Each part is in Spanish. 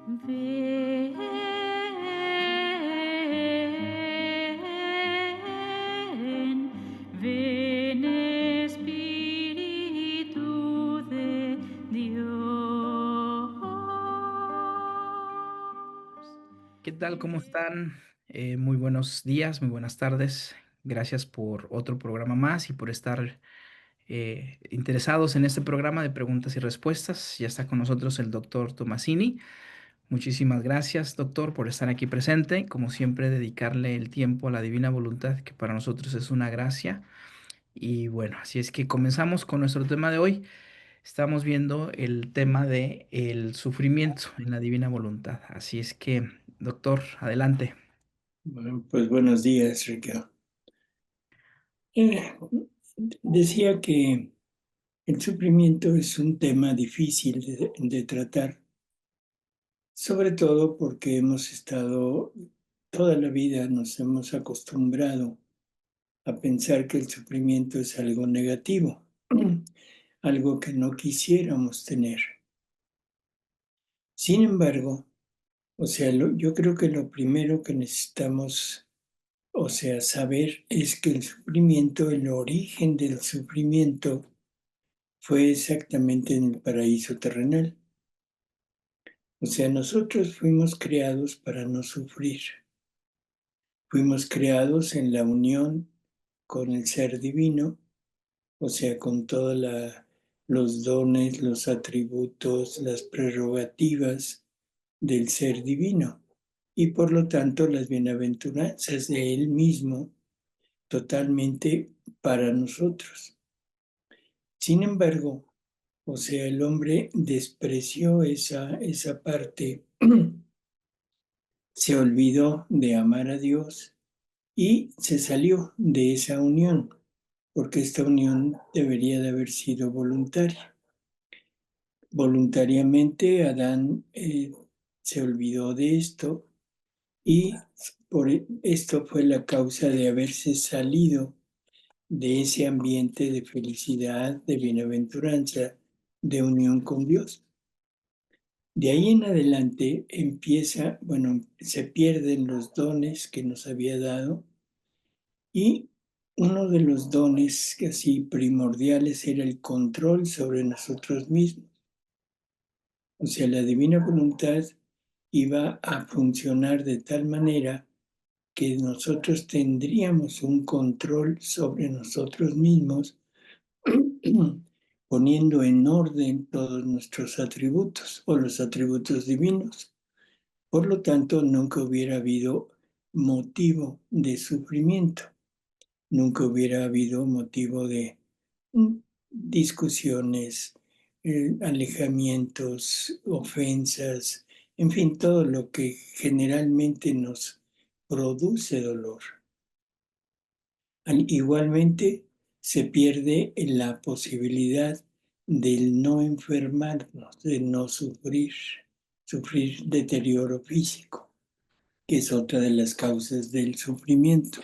Ven, ven Espíritu de Dios. ¿Qué tal? ¿Cómo están? Muy buenos días, muy buenas tardes. Gracias por otro programa más y por estar interesados en este programa de preguntas y respuestas. Ya está con nosotros el doctor Tomasini. Muchísimas gracias, doctor, por estar aquí presente. Como siempre, dedicarle el tiempo a la divina voluntad, que para nosotros es una gracia. Y bueno, así es que comenzamos con nuestro tema de hoy. Estamos viendo el tema de el sufrimiento en la divina voluntad. Así es que, doctor, adelante. Bueno, pues buenos días, Ricardo. Eh, Decía que el sufrimiento es un tema difícil de tratar, sobre todo porque hemos estado, toda la vida nos hemos acostumbrado a pensar que el sufrimiento es algo negativo, algo que no quisiéramos tener. Sin embargo, yo creo que lo primero que necesitamos, saber es que el sufrimiento, el origen del sufrimiento, fue exactamente en el paraíso terrenal. Nosotros fuimos creados para no sufrir. Fuimos creados en la unión con el ser divino, con todos los dones, los atributos, las prerrogativas del ser divino. Y por lo tanto las bienaventuranzas de Él mismo totalmente para nosotros. Sin embargo, el hombre despreció esa parte, se olvidó de amar a Dios y se salió de esa unión, porque esta unión debería de haber sido voluntaria. Voluntariamente Adán se olvidó de esto y por esto fue la causa de haberse salido de ese ambiente de felicidad, de bienaventuranza, de unión con Dios. De ahí en adelante se pierden los dones que nos había dado y uno de los dones que así primordiales era el control sobre nosotros mismos. La divina voluntad iba a funcionar de tal manera que nosotros tendríamos un control sobre nosotros mismos, poniendo en orden todos nuestros atributos o los atributos divinos. Por lo tanto, nunca hubiera habido motivo de sufrimiento, nunca hubiera habido motivo de discusiones, alejamientos, ofensas, en fin, todo lo que generalmente nos produce dolor. Igualmente, se pierde la posibilidad del no enfermarnos, de no sufrir deterioro físico, que es otra de las causas del sufrimiento.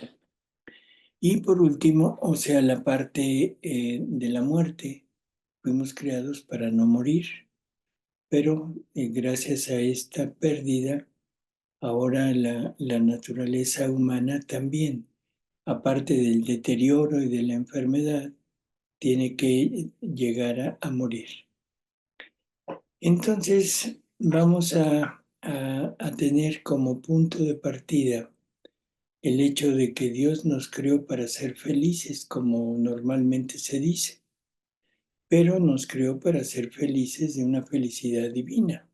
Y por último, la parte de la muerte. Fuimos creados para no morir, pero gracias a esta pérdida, ahora la naturaleza humana también, aparte del deterioro y de la enfermedad, tiene que llegar a morir. Entonces, vamos a tener como punto de partida el hecho de que Dios nos creó para ser felices, como normalmente se dice, pero nos creó para ser felices de una felicidad divina,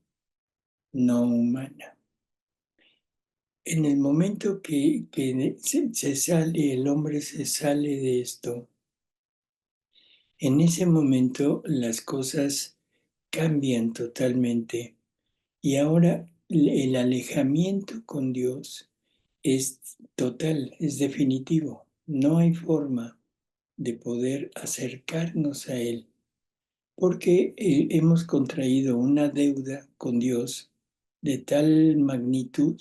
no humana. En el momento que se sale, el hombre se sale de esto, en ese momento las cosas cambian totalmente y ahora el alejamiento con Dios es total, es definitivo. No hay forma de poder acercarnos a Él porque hemos contraído una deuda con Dios de tal magnitud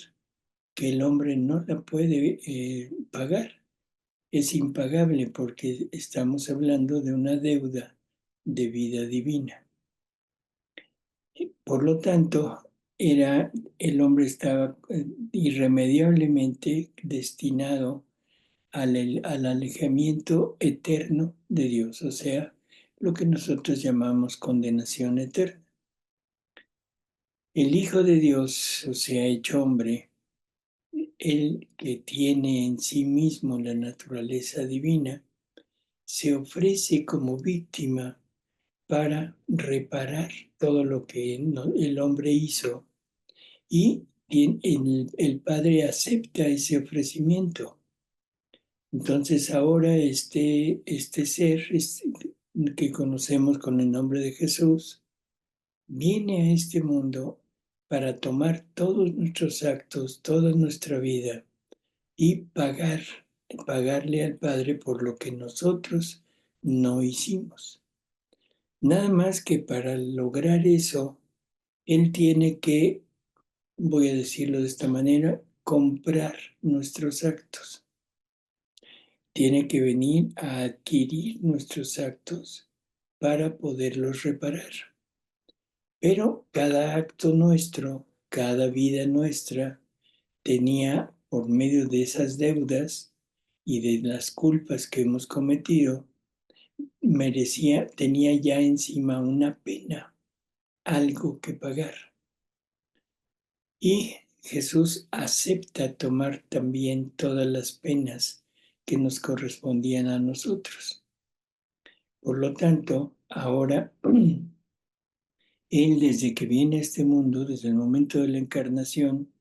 que el hombre no la puede pagar. Es impagable porque estamos hablando de una deuda de vida divina. Por lo tanto, el hombre estaba irremediablemente destinado al alejamiento eterno de Dios, o sea, lo que nosotros llamamos condenación eterna. El Hijo de Dios, o sea, hecho hombre, el que tiene en sí mismo la naturaleza divina, se ofrece como víctima para reparar todo lo que el hombre hizo, y el Padre acepta ese ofrecimiento. Entonces ahora este ser que conocemos con el nombre de Jesús viene a este mundo para tomar todos nuestros actos, toda nuestra vida, y pagarle al Padre por lo que nosotros no hicimos. Nada más que para lograr eso, Él tiene que, voy a decirlo de esta manera, comprar nuestros actos. Tiene que venir a adquirir nuestros actos para poderlos reparar. Pero cada acto nuestro, cada vida nuestra, tenía, por medio de esas deudas y de las culpas que hemos cometido, tenía ya encima una pena, algo que pagar. Y Jesús acepta tomar también todas las penas que nos correspondían a nosotros. Por lo tanto, ahora Él, desde que viene a este mundo, desde el momento de la encarnación,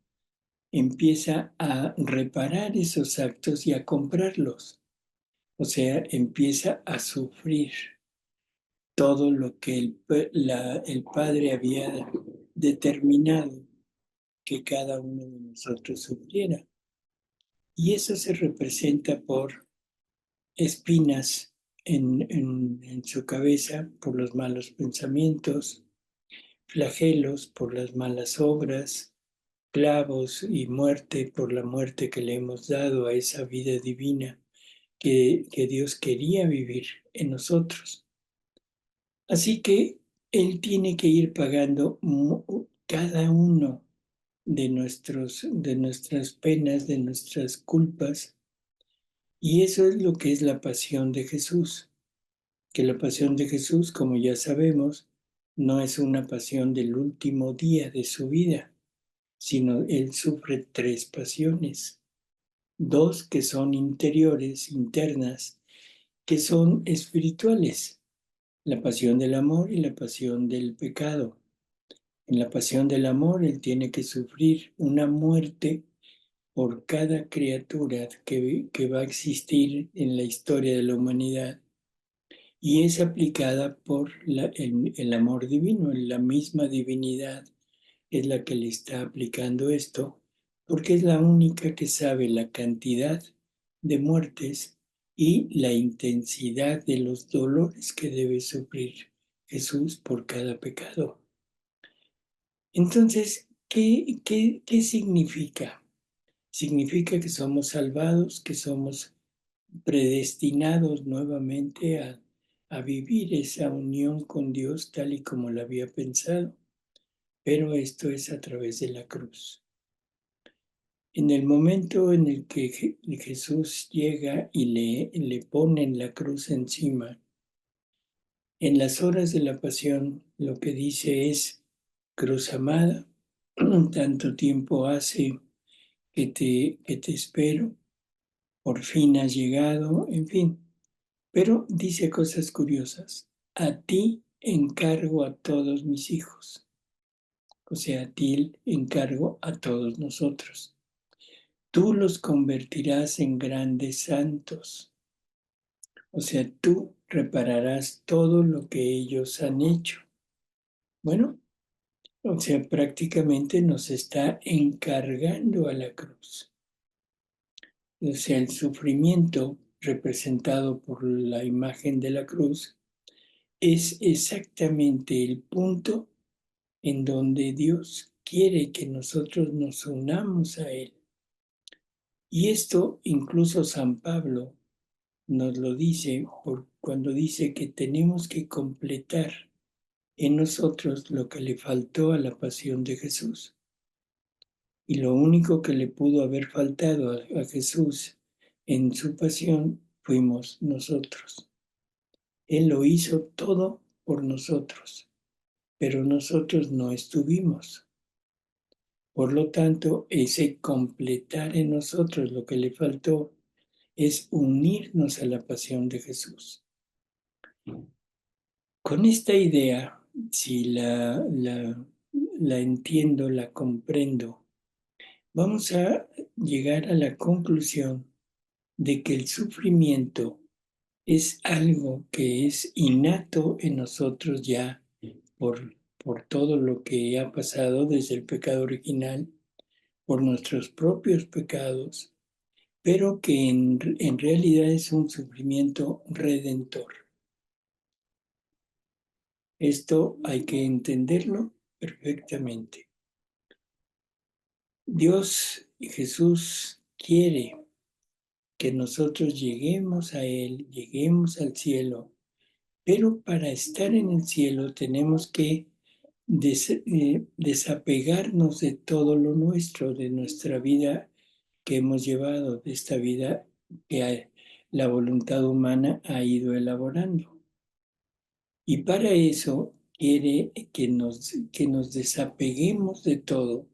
empieza a reparar esos actos y a comprarlos. O sea, empieza a sufrir todo lo que el Padre había determinado que cada uno de nosotros sufriera. Y eso se representa por espinas en su cabeza por los malos pensamientos, flagelos por las malas obras, clavos y muerte por la muerte que le hemos dado a esa vida divina que Dios quería vivir en nosotros. Así que Él tiene que ir pagando cada uno de nuestras penas, de nuestras culpas, y eso es lo que es la pasión de Jesús. Que la pasión de Jesús, como ya sabemos, no es una pasión del último día de su vida, sino Él sufre 3 pasiones, 2 que son interiores, internas, que son espirituales, la pasión del amor y la pasión del pecado. En la pasión del amor, Él tiene que sufrir una muerte por cada criatura que va a existir en la historia de la humanidad, y es aplicada por el amor divino. La misma divinidad es la que le está aplicando esto, porque es la única que sabe la cantidad de muertes y la intensidad de los dolores que debe sufrir Jesús por cada pecado. Entonces, ¿qué significa? Significa que somos salvados, que somos predestinados nuevamente a vivir esa unión con Dios tal y como la había pensado, pero esto es a través de la cruz. En el momento en el que Jesús llega y le ponen la cruz encima, en las horas de la pasión lo que dice es: cruz amada, tanto tiempo hace que te espero, por fin has llegado, en fin. Pero dice cosas curiosas: a ti encargo a todos mis hijos. O sea, a ti encargo a todos nosotros. Tú los convertirás en grandes santos. O sea, tú repararás todo lo que ellos han hecho. Bueno, o sea, prácticamente nos está encargando a la cruz. O sea, el sufrimiento representado por la imagen de la cruz es exactamente el punto en donde Dios quiere que nosotros nos unamos a Él. Y esto incluso San Pablo nos lo dice cuando dice que tenemos que completar en nosotros lo que le faltó a la pasión de Jesús. Y lo único que le pudo haber faltado a Jesús en su pasión fuimos nosotros. Él lo hizo todo por nosotros, pero nosotros no estuvimos. Por lo tanto, ese completar en nosotros lo que le faltó es unirnos a la pasión de Jesús. Con esta idea, si la entiendo, la comprendo, vamos a llegar a la conclusión de que el sufrimiento es algo que es innato en nosotros ya por todo lo que ha pasado desde el pecado original, por nuestros propios pecados, pero que en realidad es un sufrimiento redentor. Esto hay que entenderlo perfectamente. Dios y Jesús quiere que nosotros lleguemos a Él, lleguemos al cielo, pero para estar en el cielo tenemos que desapegarnos de todo lo nuestro, de nuestra vida que hemos llevado, de esta vida que la voluntad humana ha ido elaborando. Y para eso quiere que nos desapeguemos de todo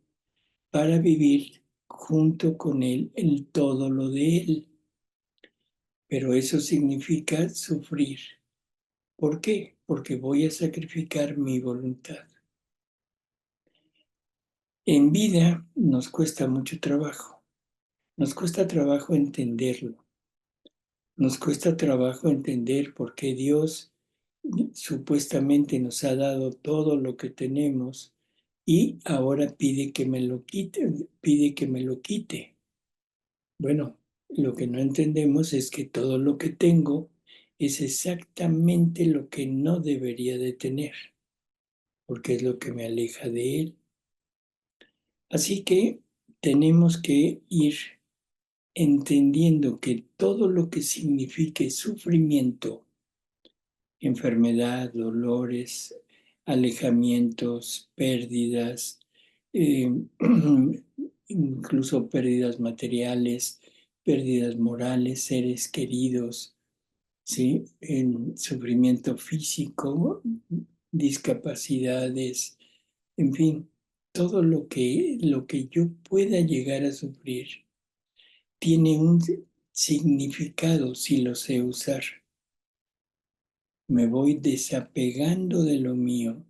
para vivir junto con Él en todo lo de Él. Pero eso significa sufrir. ¿Por qué? Porque voy a sacrificar mi voluntad. En vida nos cuesta mucho trabajo. Nos cuesta trabajo entenderlo. Nos cuesta trabajo entender por qué Dios supuestamente nos ha dado todo lo que tenemos y ahora pide que me lo quite. Bueno, lo que no entendemos es que todo lo que tengo es exactamente lo que no debería de tener, porque es lo que me aleja de Él. Así que tenemos que ir entendiendo que todo lo que signifique sufrimiento, enfermedad, dolores, alejamientos, pérdidas, incluso pérdidas materiales, pérdidas morales, seres queridos, ¿sí? En sufrimiento físico, discapacidades, en fin, todo lo que yo pueda llegar a sufrir tiene un significado si lo sé usar. Me voy desapegando de lo mío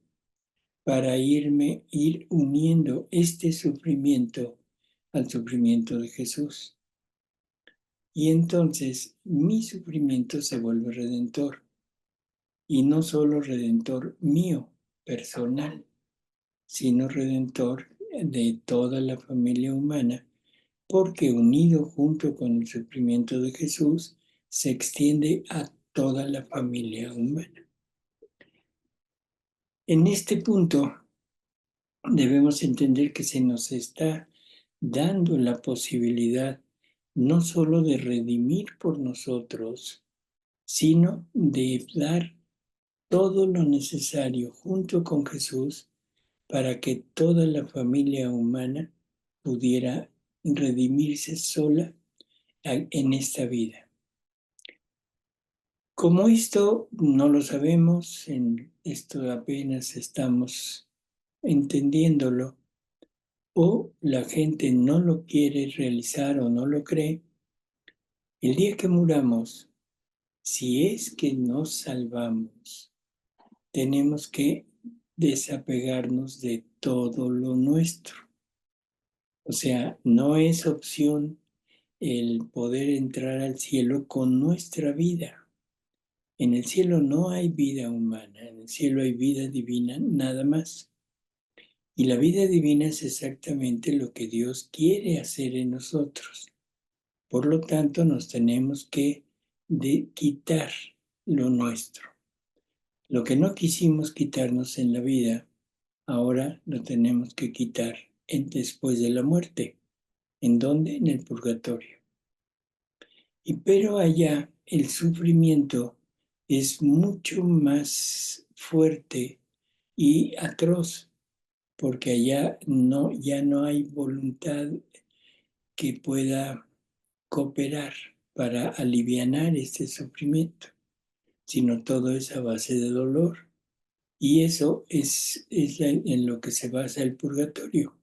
para ir uniendo este sufrimiento al sufrimiento de Jesús. Y entonces mi sufrimiento se vuelve redentor. Y no solo redentor mío, personal, sino redentor de toda la familia humana, porque unido junto con el sufrimiento de Jesús, se extiende a toda la familia humana. En este punto debemos entender que se nos está dando la posibilidad no solo de redimir por nosotros, sino de dar todo lo necesario junto con Jesús para que toda la familia humana pudiera redimirse sola en esta vida. Como esto no lo sabemos, en esto apenas estamos entendiéndolo, o la gente no lo quiere realizar o no lo cree, el día que muramos, si es que nos salvamos, tenemos que desapegarnos de todo lo nuestro. O sea, no es opción el poder entrar al cielo con nuestra vida. En el cielo no hay vida humana, en el cielo hay vida divina, nada más. Y la vida divina es exactamente lo que Dios quiere hacer en nosotros. Por lo tanto, nos tenemos que quitar lo nuestro. Lo que no quisimos quitarnos en la vida, ahora lo tenemos que quitar después de la muerte. ¿En dónde? En el purgatorio. Pero allá el sufrimiento es mucho más fuerte y atroz, porque allá ya no hay voluntad que pueda cooperar para alivianar este sufrimiento, sino todo es a base de dolor. Y eso es en lo que se basa el purgatorio.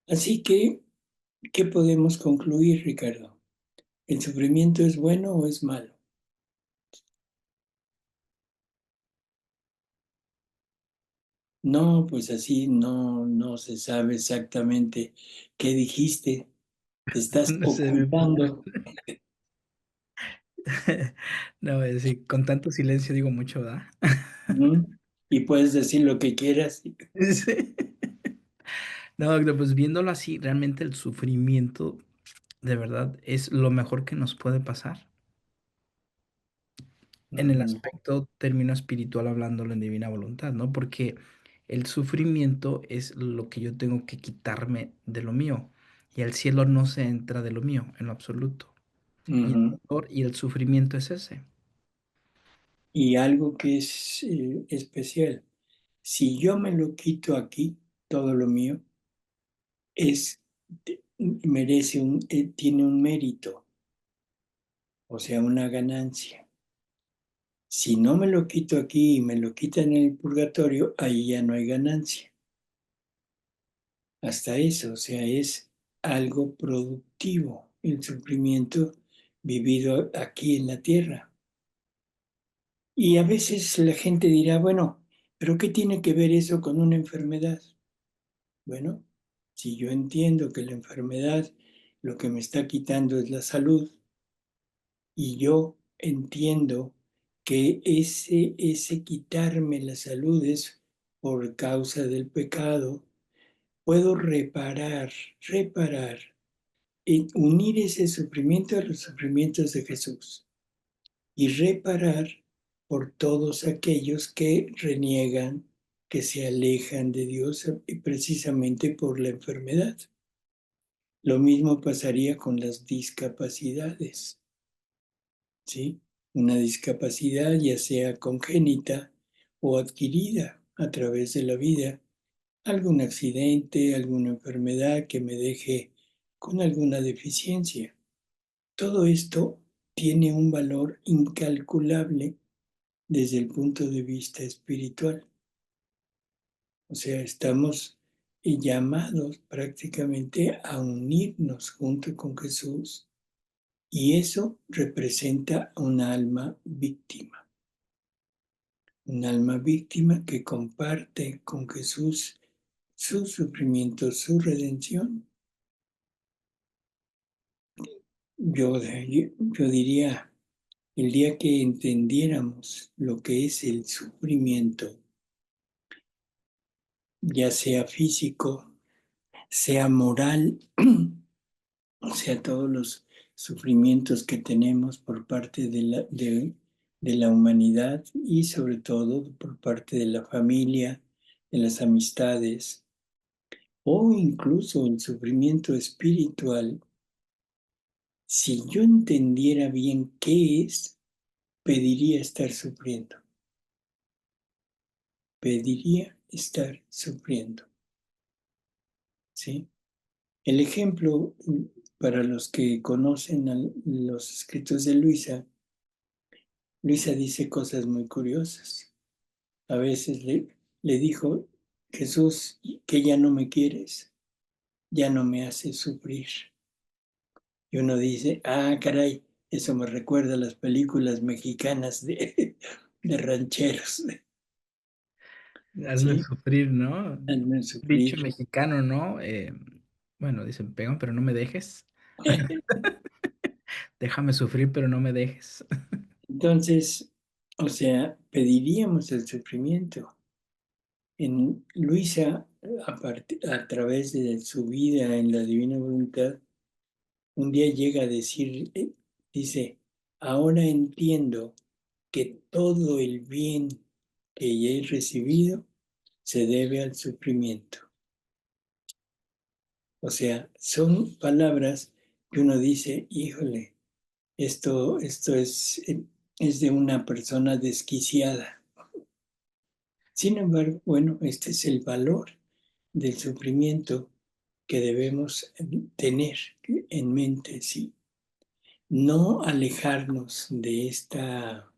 Así que, ¿qué podemos concluir, Ricardo? ¿El sufrimiento es bueno o es malo? No, pues así no se sabe exactamente qué dijiste. Te estás No se me... ocultando. No, es decir, con tanto silencio digo mucho, ¿verdad? ¿No? Y puedes decir lo que quieras. Sí. No, pues viéndolo así, realmente el sufrimiento de verdad es lo mejor que nos puede pasar. En el Ujú, aspecto término espiritual hablándolo en divina voluntad, ¿no? Porque el sufrimiento es lo que yo tengo que quitarme de lo mío y el cielo no se entra de lo mío en lo absoluto. Y el ujú. dolor y el sufrimiento es ese. Y algo que es especial, si yo me lo quito aquí, todo lo mío, es, tiene un mérito, o sea, una ganancia. Si no me lo quito aquí y me lo quitan en el purgatorio, ahí ya no hay ganancia. Hasta eso, o sea, es algo productivo el sufrimiento vivido aquí en la tierra. Y a veces la gente dirá, bueno, pero ¿qué tiene que ver eso con una enfermedad? Bueno, si yo entiendo que la enfermedad lo que me está quitando es la salud y yo entiendo que ese quitarme la salud es por causa del pecado, puedo reparar y unir ese sufrimiento a los sufrimientos de Jesús y reparar por todos aquellos que reniegan, que se alejan de Dios precisamente por la enfermedad. Lo mismo pasaría con las discapacidades, ¿sí? Una discapacidad ya sea congénita o adquirida a través de la vida, algún accidente, alguna enfermedad que me deje con alguna deficiencia. Todo esto tiene un valor incalculable desde el punto de vista espiritual. O sea, estamos llamados prácticamente a unirnos junto con Jesús y eso representa un alma víctima que comparte con Jesús su sufrimiento, su redención. Yo diría, el día que entendiéramos lo que es el sufrimiento, ya sea físico, sea moral, o sea, todos los sufrimientos que tenemos por parte de la humanidad y sobre todo por parte de la familia, de las amistades, o incluso el sufrimiento espiritual, si yo entendiera bien qué es, pediría estar sufriendo, pediría estar sufriendo, ¿sí? El ejemplo para los que conocen los escritos de Luisa, Luisa dice cosas muy curiosas. A veces le dijo, Jesús, que ya no me quieres, ya no me haces sufrir. Y uno dice, ah, caray, eso me recuerda a las películas mexicanas de rancheros, Hazme ¿sí? sufrir, ¿no? Hazme Dicho sufrir. mexicano, ¿no? Bueno, dicen, pega, pero no me dejes. Déjame sufrir, pero no me dejes. Entonces, o sea, pediríamos el sufrimiento. En Luisa, a través de su vida en la divina voluntad, un día llega a decir, dice, ahora entiendo que todo el bien que ya he recibido se debe al sufrimiento. O sea, son palabras que uno dice, híjole, esto es de una persona desquiciada, Sin embargo, bueno, este es el valor del sufrimiento que debemos tener en mente, sí. No alejarnos de esta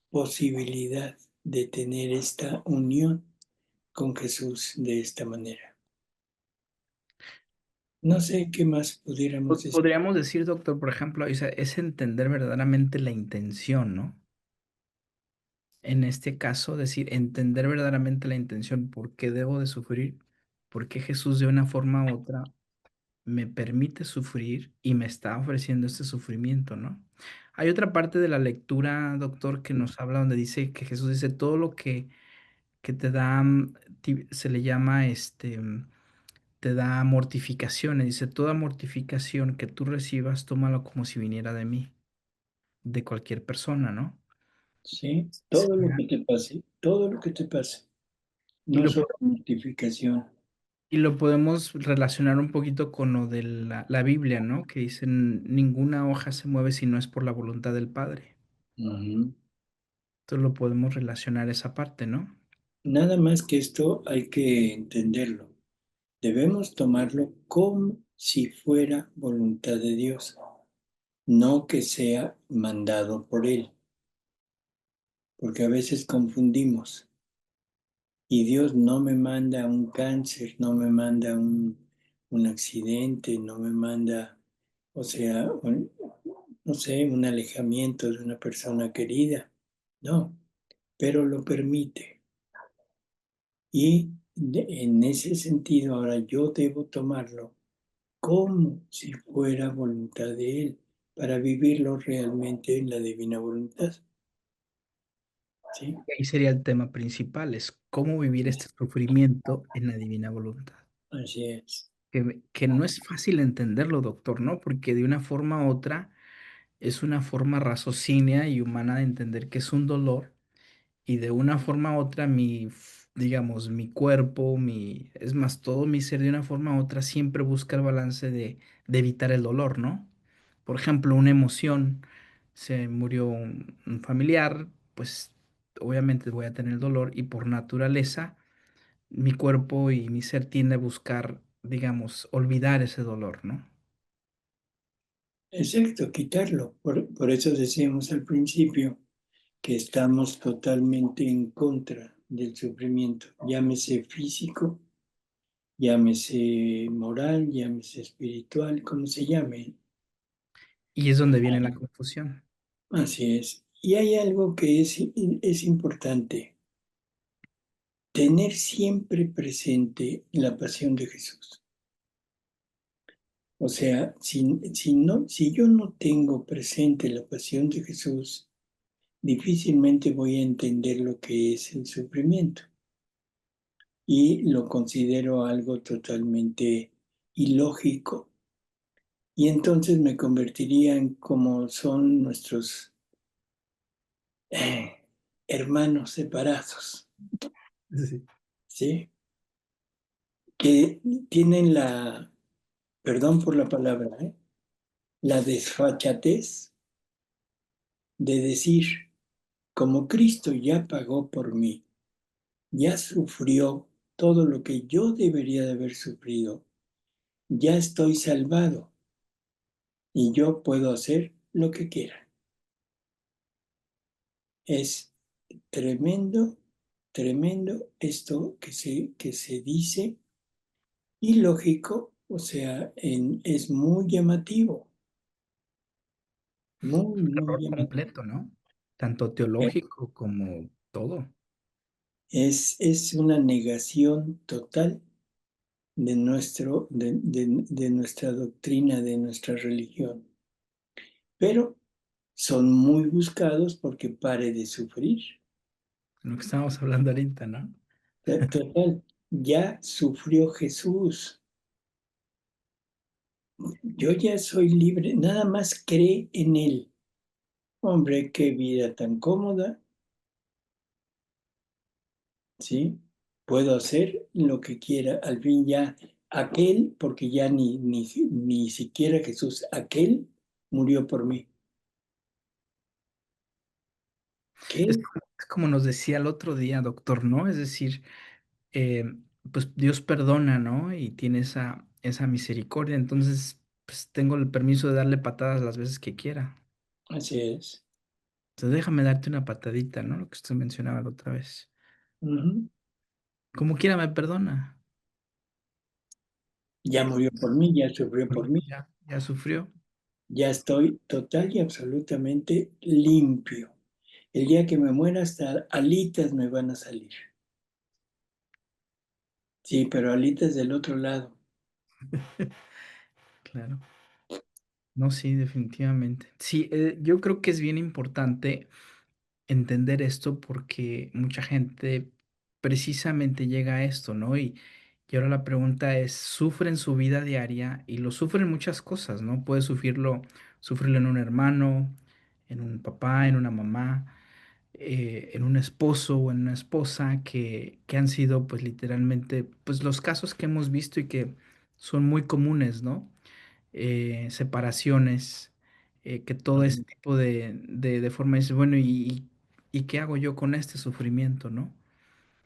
posibilidad de tener esta unión con Jesús de esta manera. No sé qué más pudiéramos decir. Podríamos decir, doctor, por ejemplo, o sea, es entender verdaderamente la intención, ¿no? En este caso, decir, entender verdaderamente la intención, por qué debo de sufrir, por qué Jesús de una forma u otra me permite sufrir y me está ofreciendo este sufrimiento, ¿no? Hay otra parte de la lectura, doctor, que nos habla donde dice que Jesús dice todo lo que te da, se le llama te da mortificaciones. Dice, toda mortificación que tú recibas, tómalo como si viniera de mí, de cualquier persona, ¿no? Sí, todo lo Sea- que te pase, todo lo que te pase, Y no lo, solo mortificación. y lo podemos relacionar un poquito con lo de la Biblia, ¿no? Que dicen, ninguna hoja se mueve si no es por la voluntad del Padre. Ujú. Entonces lo podemos relacionar esa parte, ¿no? Nada más que esto hay que entenderlo. Debemos tomarlo como si fuera voluntad de Dios, no que sea mandado por Él, porque a veces confundimos. Y Dios no me manda un cáncer, no me manda un accidente, no me manda, o sea, no sé, un alejamiento de una persona querida. No, pero lo permite. Y en ese sentido, ahora yo debo tomarlo como si fuera voluntad de Él, para vivirlo realmente en la divina voluntad. ¿Sí? Y ahí sería el tema principal, es cómo vivir este sufrimiento en la divina voluntad. Así es. Que no es fácil entenderlo, doctor, ¿no? Porque de una forma u otra es una forma raciocinio y humana de entender que es un dolor y de una forma u otra digamos, mi cuerpo, es más, todo mi ser de una forma u otra siempre busca el balance de evitar el dolor, ¿no? Por ejemplo, una emoción, se murió un familiar, pues obviamente voy a tener dolor y por naturaleza mi cuerpo y mi ser tiende a buscar, digamos, olvidar ese dolor, ¿no? Exacto, quitarlo. Por eso decíamos al principio que estamos totalmente en contra del sufrimiento, llámese físico, llámese moral, llámese espiritual, como se llame. Y es donde viene la confusión. Así es. Y hay algo que es importante, tener siempre presente la pasión de Jesús. O sea, si yo no tengo presente la pasión de Jesús, difícilmente voy a entender lo que es el sufrimiento y lo considero algo totalmente ilógico. Y entonces me convertiría en como son nuestros eh, hermanos separados, Sí. ¿sí? Que tienen perdón por la palabra, la desfachatez de decir, como Cristo ya pagó por mí, ya sufrió todo lo que yo debería de haber sufrido, ya estoy salvado y yo puedo hacer lo que quiera. Es tremendo, tremendo esto que se dice y lógico, o sea, es muy llamativo, muy, muy Error llamativo. completo, ¿no? Tanto teológico como todo. Es una negación total de nuestra doctrina, de nuestra religión. Pero son muy buscados porque pare de sufrir. Lo que estábamos hablando ahorita, ¿no? Total, ya sufrió Jesús. Yo ya soy libre, nada más cree en Él. Hombre, qué vida tan cómoda, ¿sí? Puedo hacer lo que quiera. Al fin ya aquel, porque ya ni siquiera Jesús, aquel murió por mí. Es ¿Qué? como nos decía el otro día, doctor, ¿no? Es decir, eh, pues Dios perdona, ¿no? Y tiene esa misericordia. Entonces, pues tengo el permiso de darle patadas las veces que quiera. Así es. Entonces, déjame darte una patadita, ¿no? Lo que usted mencionaba la otra vez. Ujú. Como quiera me perdona. Ya murió por mí, ya sufrió por mí, Ya sufrió. ya estoy total y absolutamente limpio. El día que me muera, hasta alitas me van a salir. Sí, pero alitas del otro lado. Claro. No, sí, definitivamente. Sí, yo creo que es bien importante entender esto porque mucha gente precisamente llega a esto, ¿no? Y ahora la pregunta es, ¿sufre en su vida diaria? Y lo sufren muchas cosas, ¿no? Puede sufrirlo en un hermano, en un papá, en una mamá, en un esposo o en una esposa que han sido pues literalmente pues los casos que hemos visto y que son muy comunes, ¿no? Separaciones, que todo ese Ujú. tipo de forma es, bueno, ¿y qué hago yo con este sufrimiento, no?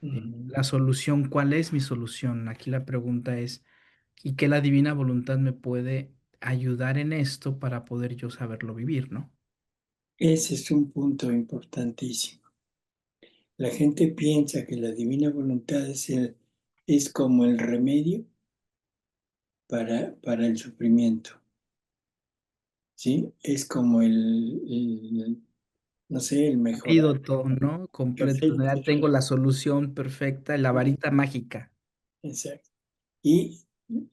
Ujú. La solución, ¿cuál es mi solución? Aquí la pregunta es, ¿y qué la divina voluntad me puede ayudar en esto para poder yo saberlo vivir, ¿no? Ese es un punto importantísimo. La gente piensa que la divina voluntad es como el remedio para el sufrimiento, ¿sí? Es como no sé, el mejorar, Antídoto, ¿no? Completo, ya perfecto, tengo la solución perfecta, la varita mágica. exacto. Y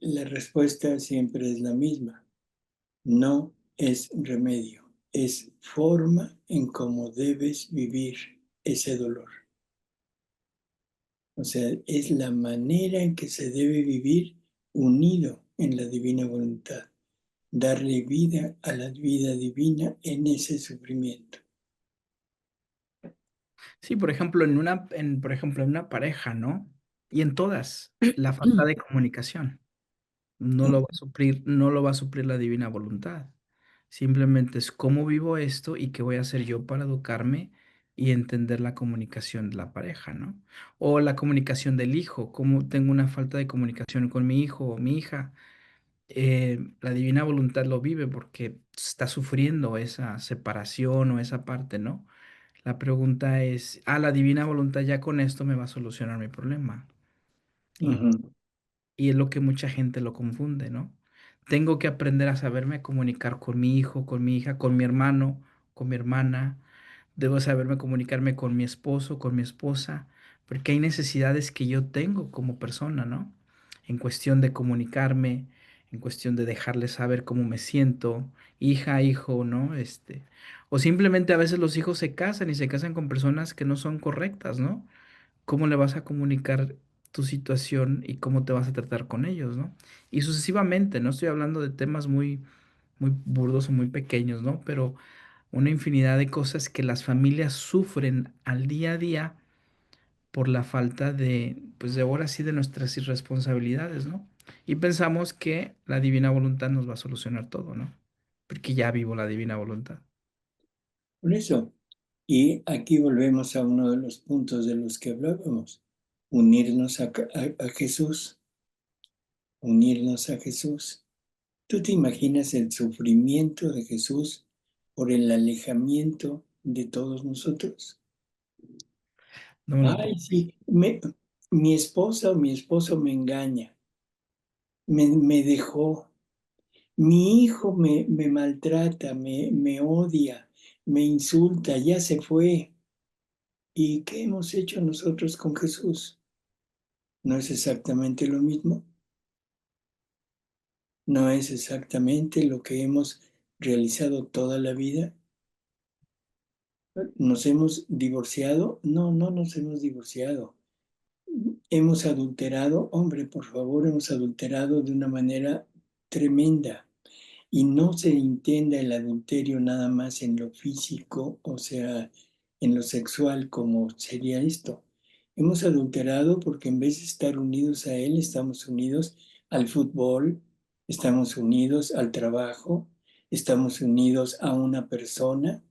la respuesta siempre es la misma. No es remedio, es forma en cómo debes vivir ese dolor. O sea, es la manera en que se debe vivir unido en la divina voluntad, darle vida a la vida divina en ese sufrimiento. Sí, por ejemplo, por ejemplo, en una pareja, ¿no? Y en todas, la falta de comunicación. No lo va a suplir, no lo va a suplir la divina voluntad. Simplemente es cómo vivo esto y qué voy a hacer yo para educarme y entender la comunicación de la pareja, ¿no? O la comunicación del hijo, cómo tengo una falta de comunicación con mi hijo o mi hija. La divina voluntad lo vive porque está sufriendo esa separación o esa parte, ¿no? La pregunta es, la divina voluntad ya con esto me va a solucionar mi problema. Y Ujú. y es lo que mucha gente lo confunde, ¿no? Tengo que aprender a saberme comunicar con mi hijo, con mi hija, con mi hermano, con mi hermana. Debo saberme comunicarme con mi esposo, con mi esposa, porque hay necesidades que yo tengo como persona, ¿no? En cuestión de comunicarme, en cuestión de dejarles saber cómo me siento, hija, hijo, ¿no? O simplemente a veces los hijos se casan y se casan con personas que no son correctas, ¿no? Cómo le vas a comunicar tu situación y cómo te vas a tratar con ellos, ¿no? Y sucesivamente, no estoy hablando de temas muy burdos o muy pequeños, ¿no? Pero una infinidad de cosas que las familias sufren al día a día por la falta pues de ahora sí, de nuestras irresponsabilidades, ¿no? Y pensamos que la divina voluntad nos va a solucionar todo, ¿no? Porque ya vivo la divina voluntad. Por eso, y aquí volvemos a uno de los puntos de los que hablábamos, unirnos a Jesús, unirnos a Jesús. ¿Tú te imaginas el sufrimiento de Jesús por el alejamiento de todos nosotros? No me lo Ay, puedo. sí, mi esposa o mi esposo me engaña, me dejó, mi hijo me maltrata, me odia, me insulta, ya se fue. ¿Y qué hemos hecho nosotros con Jesús? ¿No es exactamente lo mismo? ¿No es exactamente lo que hemos realizado toda la vida? ¿Nos hemos divorciado? No, no nos hemos divorciado. Hemos adulterado, hombre, por favor, hemos adulterado de una manera tremenda. Y no se entienda el adulterio nada más en lo físico, o sea, en lo sexual, como sería esto. Hemos adulterado porque en vez de estar unidos a Él, estamos unidos al fútbol, estamos unidos al trabajo, estamos unidos a una persona.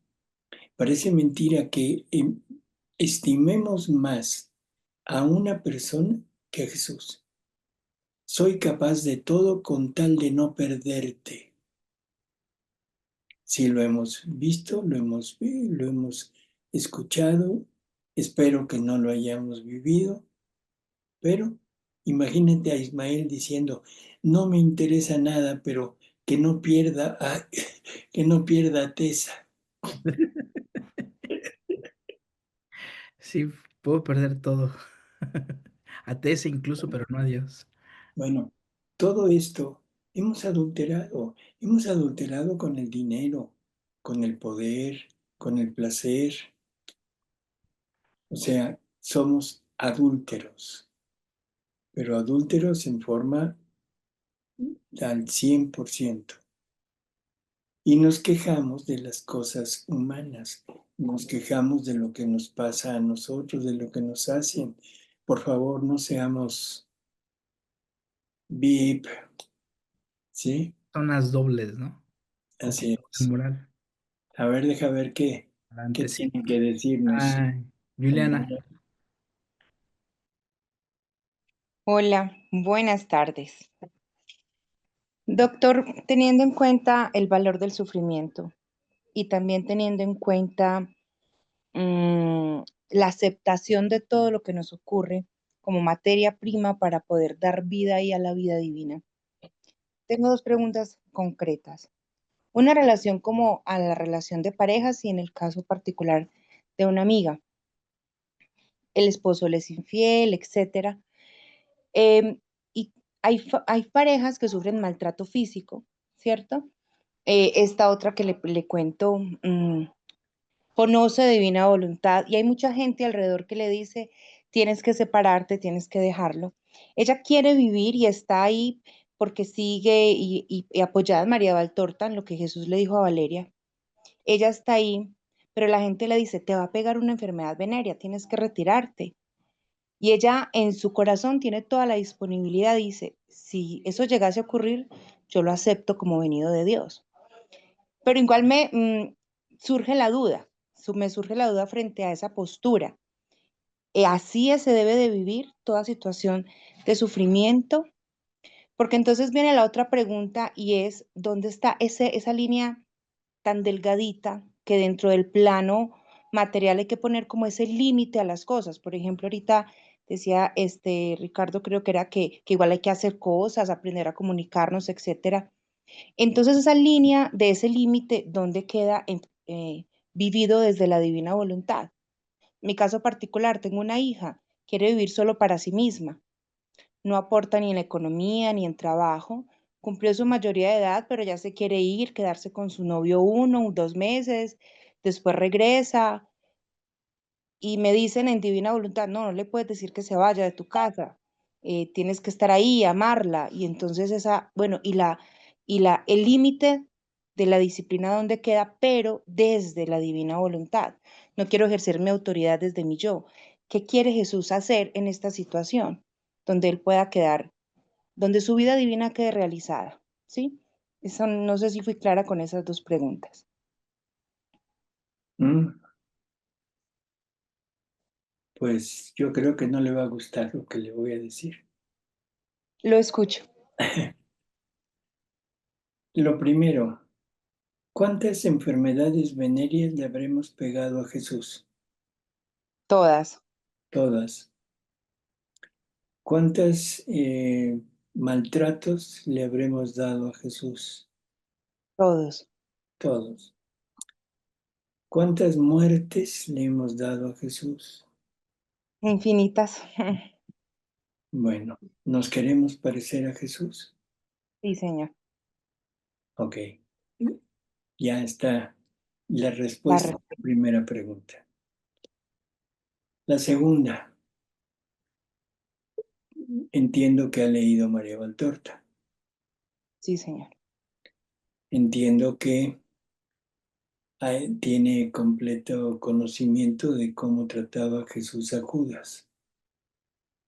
Parece mentira que estimemos más a una persona que a Jesús. Soy capaz de todo con tal de no perderte. Si lo hemos visto, lo hemos escuchado, espero que no lo hayamos vivido, pero imagínate a Ismael diciendo, no me interesa nada, pero que no pierda que no pierda a Tesa. Sí, puedo perder todo. A Tessa incluso, pero no a Dios. Bueno, todo esto hemos adulterado con el dinero, con el poder, con el placer, o sea, somos adúlteros, pero adúlteros en forma al 100%. Y nos quejamos de las cosas humanas, nos quejamos de lo que nos pasa a nosotros, de lo que nos hacen. Por favor, no seamos VIP, ¿sí? Zonas dobles, ¿no? Así Copiamos es. el moral. A ver, deja ver qué Adelante, sí. tienen que decirnos. Ay, Juliana, Hola, buenas tardes. Doctor, teniendo en cuenta el valor del sufrimiento y también teniendo en cuenta la aceptación de todo lo que nos ocurre como materia prima para poder dar vida ahí a la vida divina, tengo dos preguntas concretas. Una relación como a la relación de parejas y en el caso particular de una amiga. El esposo le es infiel, etcétera. Em, y hay parejas que sufren maltrato físico, ¿cierto? Esta otra que le cuento, conoce divina voluntad y hay mucha gente alrededor que le dice, tienes que separarte, tienes que dejarlo. Ella quiere vivir y está ahí porque sigue y apoyada en María Valtorta, en lo que Jesús le dijo a Valeria. Ella está ahí, pero la gente le dice, te va a pegar una enfermedad venérea, tienes que retirarte. Y ella en su corazón tiene toda la disponibilidad, dice, si eso llegase a ocurrir, yo lo acepto como venido de Dios. Pero igual surge la duda, me surge la duda frente a esa postura. ¿Así se debe de vivir toda situación de sufrimiento? Porque entonces viene la otra pregunta y es, ¿dónde está esa línea tan delgadita que dentro del plano material hay que poner como ese límite a las cosas? Por ejemplo, ahorita decía Ricardo, creo que era que igual hay que hacer cosas, aprender a comunicarnos, etcétera. Entonces esa línea de ese límite, ¿dónde queda vivido desde la divina voluntad? Mi caso particular, tengo una hija, quiere vivir solo para sí misma, no aporta ni en economía ni en trabajo, cumplió su mayoría de edad, pero ya se quiere ir, quedarse con su novio 1 o 2 meses, después regresa y me dicen en divina voluntad, no, no le puedes decir que se vaya de tu casa, tienes que estar ahí, amarla, y entonces bueno, el límite de la disciplina donde queda, pero desde la divina voluntad. No quiero ejercer mi autoridad desde mi yo. ¿Qué quiere Jesús hacer en esta situación? Donde él pueda quedar, donde su vida divina quede realizada, ¿sí? Eso, no sé si fui clara con esas dos preguntas. Mm, Pues yo creo que no le va a gustar lo que le voy a decir. Lo escucho. Lo primero, ¿cuántas enfermedades venéreas le habremos pegado a Jesús? Todas, Todas. ¿Cuántos maltratos le habremos dado a Jesús? todos, Todos. ¿Cuántas muertes le hemos dado a Jesús? infinitas. Bueno, ¿nos queremos parecer a Jesús? Sí, Señor. Ok, ya está la La respuesta a re- la primera pregunta. La segunda, entiendo que ha leído María Valtorta. Sí, Señor. Entiendo que tiene completo conocimiento de cómo trataba Jesús a Judas.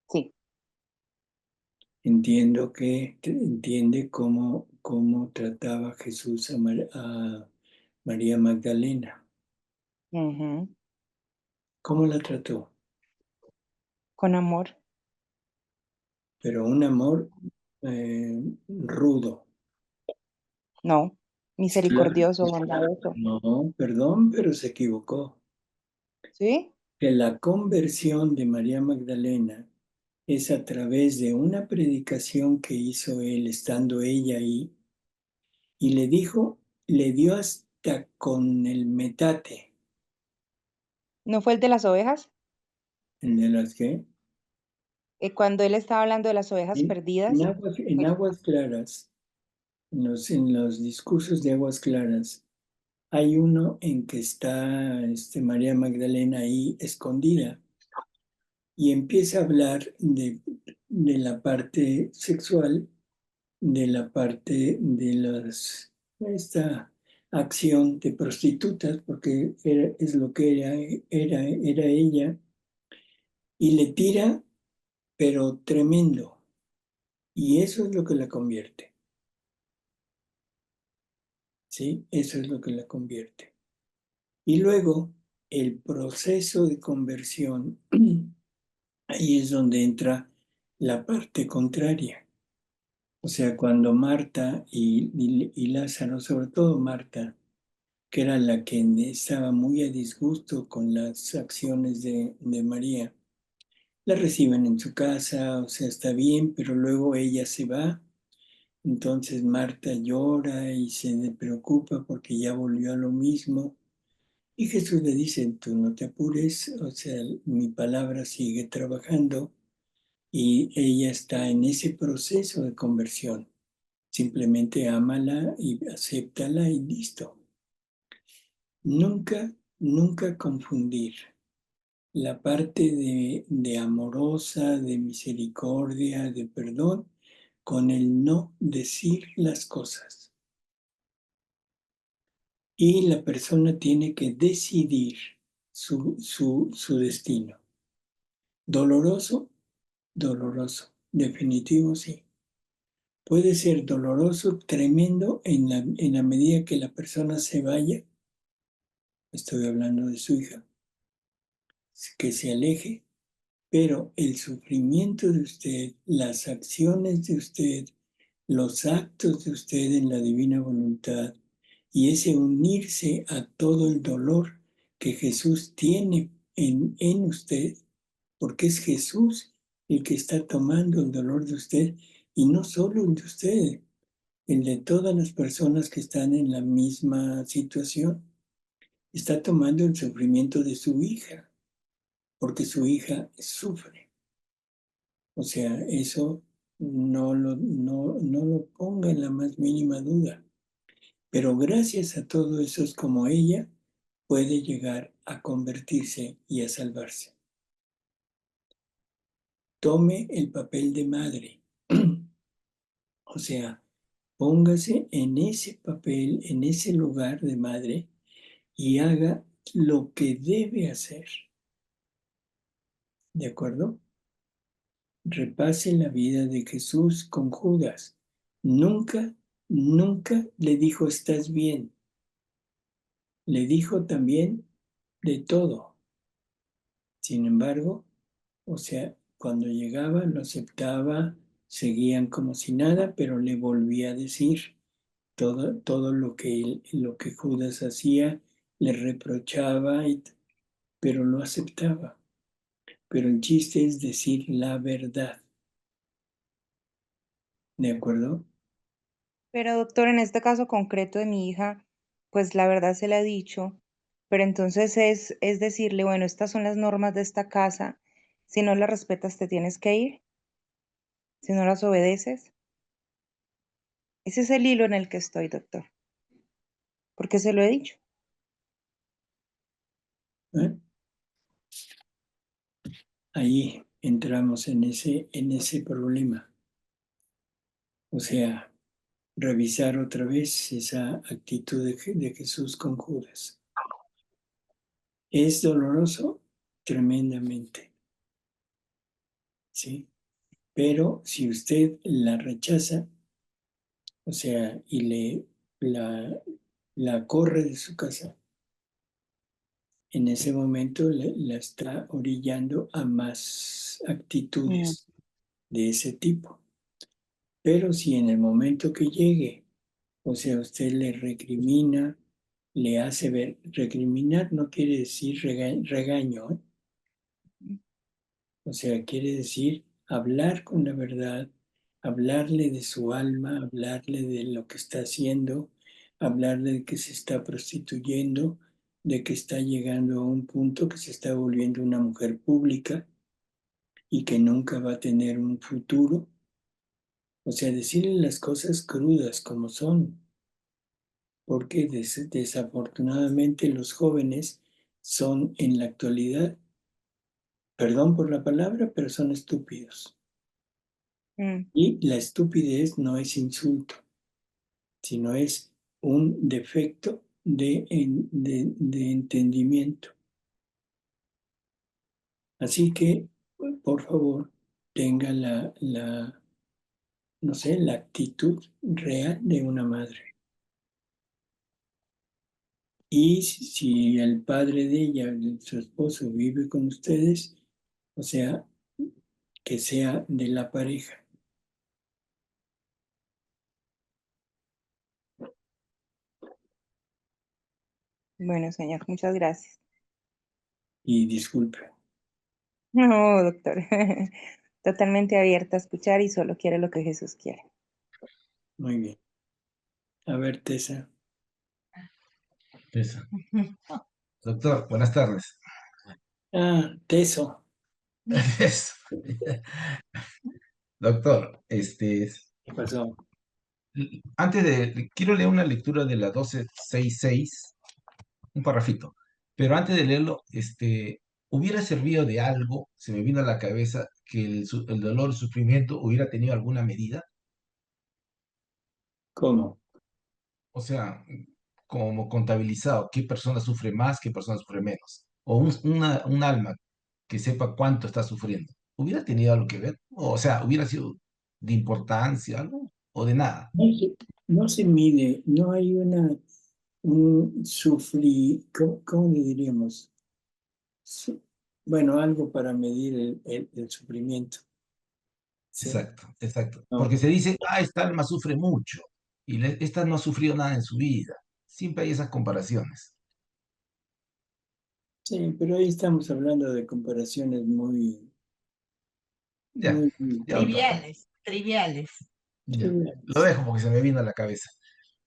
Sí, Entiendo que entiende cómo trataba Jesús a María Magdalena. ujú, ¿Cómo la trató? con amor. Pero un amor rudo. No, Claro. misericordioso, bondadoso. No, perdón, pero se equivocó. ¿Sí? Que la conversión de María Magdalena es a través de una predicación que hizo él estando ella ahí, y le dio hasta con el metate. ¿No fue el de las ovejas? ¿El de las qué? Cuando él estaba hablando de las ovejas En perdidas. aguas claras, en los discursos de aguas claras, hay uno en que está María Magdalena ahí escondida y empieza a hablar de la parte sexual, de la parte de esta acción de prostitutas, porque es lo que era ella, y le tira, pero tremendo, y eso es lo que la convierte, ¿sí? Eso es lo que la convierte. Y luego, el proceso de conversión, ahí es donde entra la parte contraria. O sea, cuando Marta y Lázaro, sobre todo Marta, que era la que estaba muy a disgusto con las acciones de María, la reciben en su casa, o sea, está bien, pero luego ella se va. Entonces Marta llora y se preocupa porque ya volvió a lo mismo. Y Jesús le dice, tú no te apures, o sea, mi palabra sigue trabajando y ella está en ese proceso de conversión. Simplemente ámala y acéptala y listo. Nunca, nunca confundir la parte de amorosa, de misericordia, de perdón, con el no decir las cosas. Y la persona tiene que decidir su destino. Doloroso, doloroso, definitivo sí. Puede ser doloroso, tremendo, en la medida que la persona se vaya, estoy hablando de su hija, que se aleje, pero el sufrimiento de usted, las acciones de usted, los actos de usted en la divina voluntad y ese unirse a todo el dolor que Jesús tiene en usted, porque es Jesús el que está tomando el dolor de usted y no solo el de usted, el de todas las personas que están en la misma situación. Está tomando el sufrimiento de su hija, porque su hija sufre. O sea, eso no lo ponga en la más mínima duda. Pero gracias a todo eso es como ella puede llegar a convertirse y a salvarse. Tome el papel de madre. O sea, póngase en ese papel, en ese lugar de madre y haga lo que debe hacer. ¿De acuerdo? Repase la vida de Jesús con Judas. Nunca, nunca le dijo estás bien. Le dijo también de todo. Sin embargo, o sea, cuando llegaba lo aceptaba, seguían como si nada, pero le volvía a decir todo lo que Judas hacía, le reprochaba, pero lo aceptaba. Pero el chiste es decir la verdad. ¿De acuerdo? Pero doctor, en este caso concreto de mi hija, pues la verdad se la he dicho, pero entonces es decirle, bueno, estas son las normas de esta casa, si no las respetas te tienes que ir, si no las obedeces. Ese es el hilo en el que estoy, doctor, porque se lo he dicho. ¿Eh? Ahí entramos en ese problema. O sea, revisar otra vez esa actitud de Jesús con Judas. ¿Es doloroso? Tremendamente. ¿Sí? Pero si usted la rechaza, o sea, y la corre de su casa, en ese momento la está orillando a más Mm, actitudes de ese tipo. Pero si en el momento que llegue, o sea, usted le recrimina, le hace ver, recriminar no quiere decir regaño, ¿eh? O sea, quiere decir hablar con la verdad, hablarle de su alma, hablarle de lo que está haciendo, hablarle de que se está prostituyendo, de que está llegando a un punto que se está volviendo una mujer pública y que nunca va a tener un futuro. O sea, decirle las cosas crudas como son, porque desafortunadamente los jóvenes son en la actualidad, perdón por la palabra, pero son estúpidos. mm, Y la estupidez no es insulto, sino es un defecto de entendimiento. Así que, por favor, tenga no sé, la actitud real de una madre. Y si el padre de ella, su esposo, vive con ustedes, o sea, que sea de la pareja. Bueno, señor, muchas gracias. Y disculpe, No, doctor. Totalmente abierta a escuchar y solo quiere lo que Jesús quiere. muy bien. A ver, Tessa. Eso. Doctor, buenas tardes. Ah, Teso. Eso. Doctor, ¿Qué pasó? quiero leer una lectura de la 1266, un parrafito, pero antes de leerlo, hubiera servido de algo, se me vino a la cabeza, que el dolor, el sufrimiento hubiera tenido alguna medida, ¿Cómo? o sea, como contabilizado, qué persona sufre más, qué persona sufre menos, o un alma que sepa cuánto está sufriendo. ¿Hubiera tenido algo que ver? O sea, ¿hubiera sido de importancia algo o de nada? No se mide, no hay un ¿cómo le diríamos? Bueno, algo para medir el sufrimiento. ¿Sí? Exacto, exacto. No. Porque se dice, esta alma sufre mucho y esta no ha sufrido nada en su vida. Siempre hay esas comparaciones. Sí, pero ahí estamos hablando de comparaciones muy, Ya, muy ya, doctor. Triviales, triviales. Ya. Lo triviales. dejo porque se me vino a la cabeza.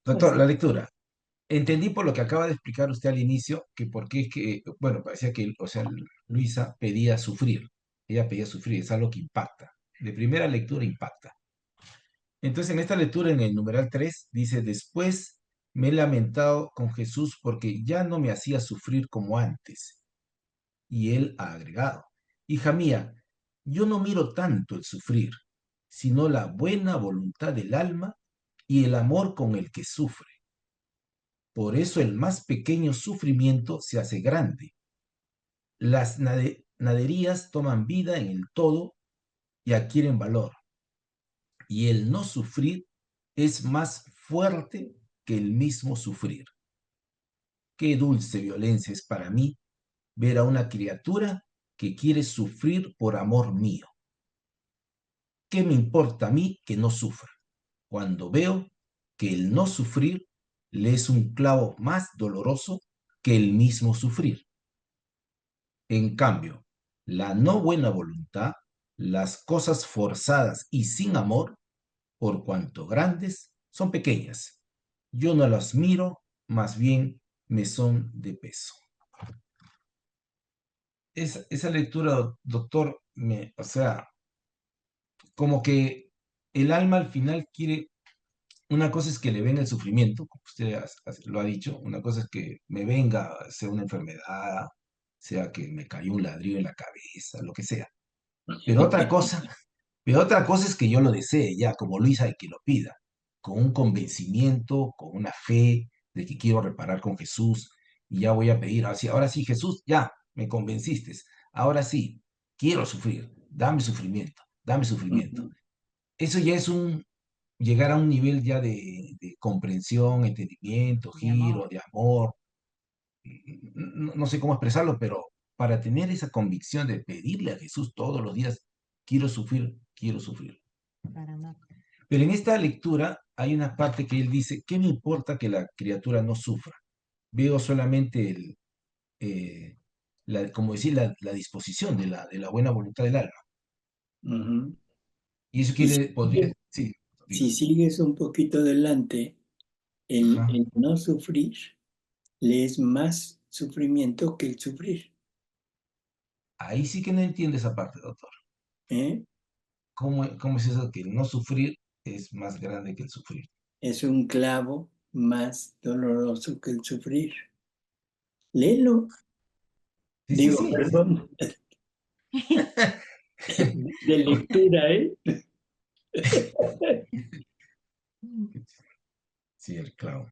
Doctor, Así. la lectura. Entendí por lo que acaba de explicar usted al inicio, que por qué es que, bueno, parecía que, o sea, Luisa pedía sufrir. Ella pedía sufrir, es algo que impacta. De primera lectura impacta. Entonces, en esta lectura, en el numeral 3 dice, después me he lamentado con Jesús porque ya no me hacía sufrir como antes. Y él ha agregado, hija mía, yo no miro tanto el sufrir, sino la buena voluntad del alma y el amor con el que sufre. Por eso el más pequeño sufrimiento se hace grande. Las naderías toman vida en el todo y adquieren valor. Y el no sufrir es más fuerte que el mismo sufrir. Qué dulce violencia es para mí ver a una criatura que quiere sufrir por amor mío. ¿Qué me importa a mí que no sufra? Cuando veo que el no sufrir le es un clavo más doloroso que el mismo sufrir. En cambio, la no buena voluntad, las cosas forzadas y sin amor, por cuanto grandes, son pequeñas. Yo no las miro, más bien me son de peso. Esa lectura, doctor, o sea, como que el alma al final quiere, una cosa es que le venga el sufrimiento, como usted lo ha dicho, una cosa es que me venga, sea una enfermedad, sea que me cayó un ladrillo en la cabeza, lo que sea. Pero otra cosa, pero otra cosa es que yo lo desee ya, como Luisa, y que lo pida, con un convencimiento, con una fe de que quiero reparar con Jesús, y ya voy a pedir, ahora sí, Jesús, ya, me convenciste, ahora sí, quiero sufrir, dame sufrimiento, dame sufrimiento. Eso ya es llegar a un nivel ya de comprensión, entendimiento, Mi amor. giro, de amor. no sé cómo expresarlo, pero para tener esa convicción de pedirle a Jesús todos los días, quiero sufrir, quiero sufrir. Para amar. Pero en esta lectura hay una parte que él dice, ¿qué me importa que la criatura no sufra? Veo solamente como decir, la disposición de la buena voluntad del alma. Ujú. Y eso Y podría, sí, si diga. sigues un poquito adelante, Ajá. el no sufrir le es más sufrimiento que el sufrir. Ahí sí que no entiendo esa parte, doctor. ¿Eh? ¿Cómo es eso que el no sufrir es más grande que el sufrir? Es un clavo más doloroso que el sufrir. Léelo. Sí, sí, Digo, sí. perdón, de lectura, ¿eh? Sí, el clavo.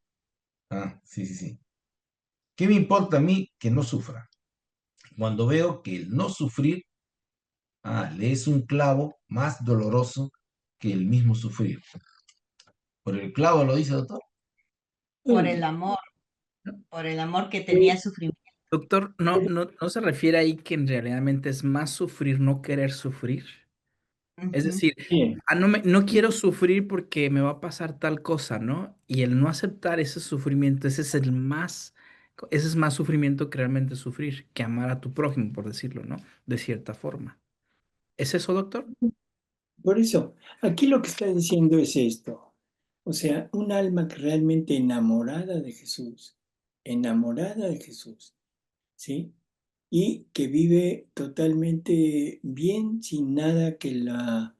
Ah, sí, sí, sí. ¿Qué me importa a mí que no sufra? Cuando veo que el no sufrir, le es un clavo más doloroso que el mismo sufrir. ¿Por el clavo lo dice, doctor? Por Bueno, el amor que tenía sufrimiento. Doctor, ¿no se refiere ahí que en realidad es más sufrir, no querer sufrir? Es Ujú. decir, bien, no quiero sufrir porque me va a pasar tal cosa, ¿no? Y el no aceptar ese sufrimiento, ese es más sufrimiento que realmente sufrir, que amar a tu prójimo, por decirlo, ¿no? De cierta forma. ¿Es eso, doctor? por eso, aquí lo que está diciendo es esto. O sea, un alma que realmente enamorada de Jesús, ¿sí? Y que vive totalmente bien, sin nada que la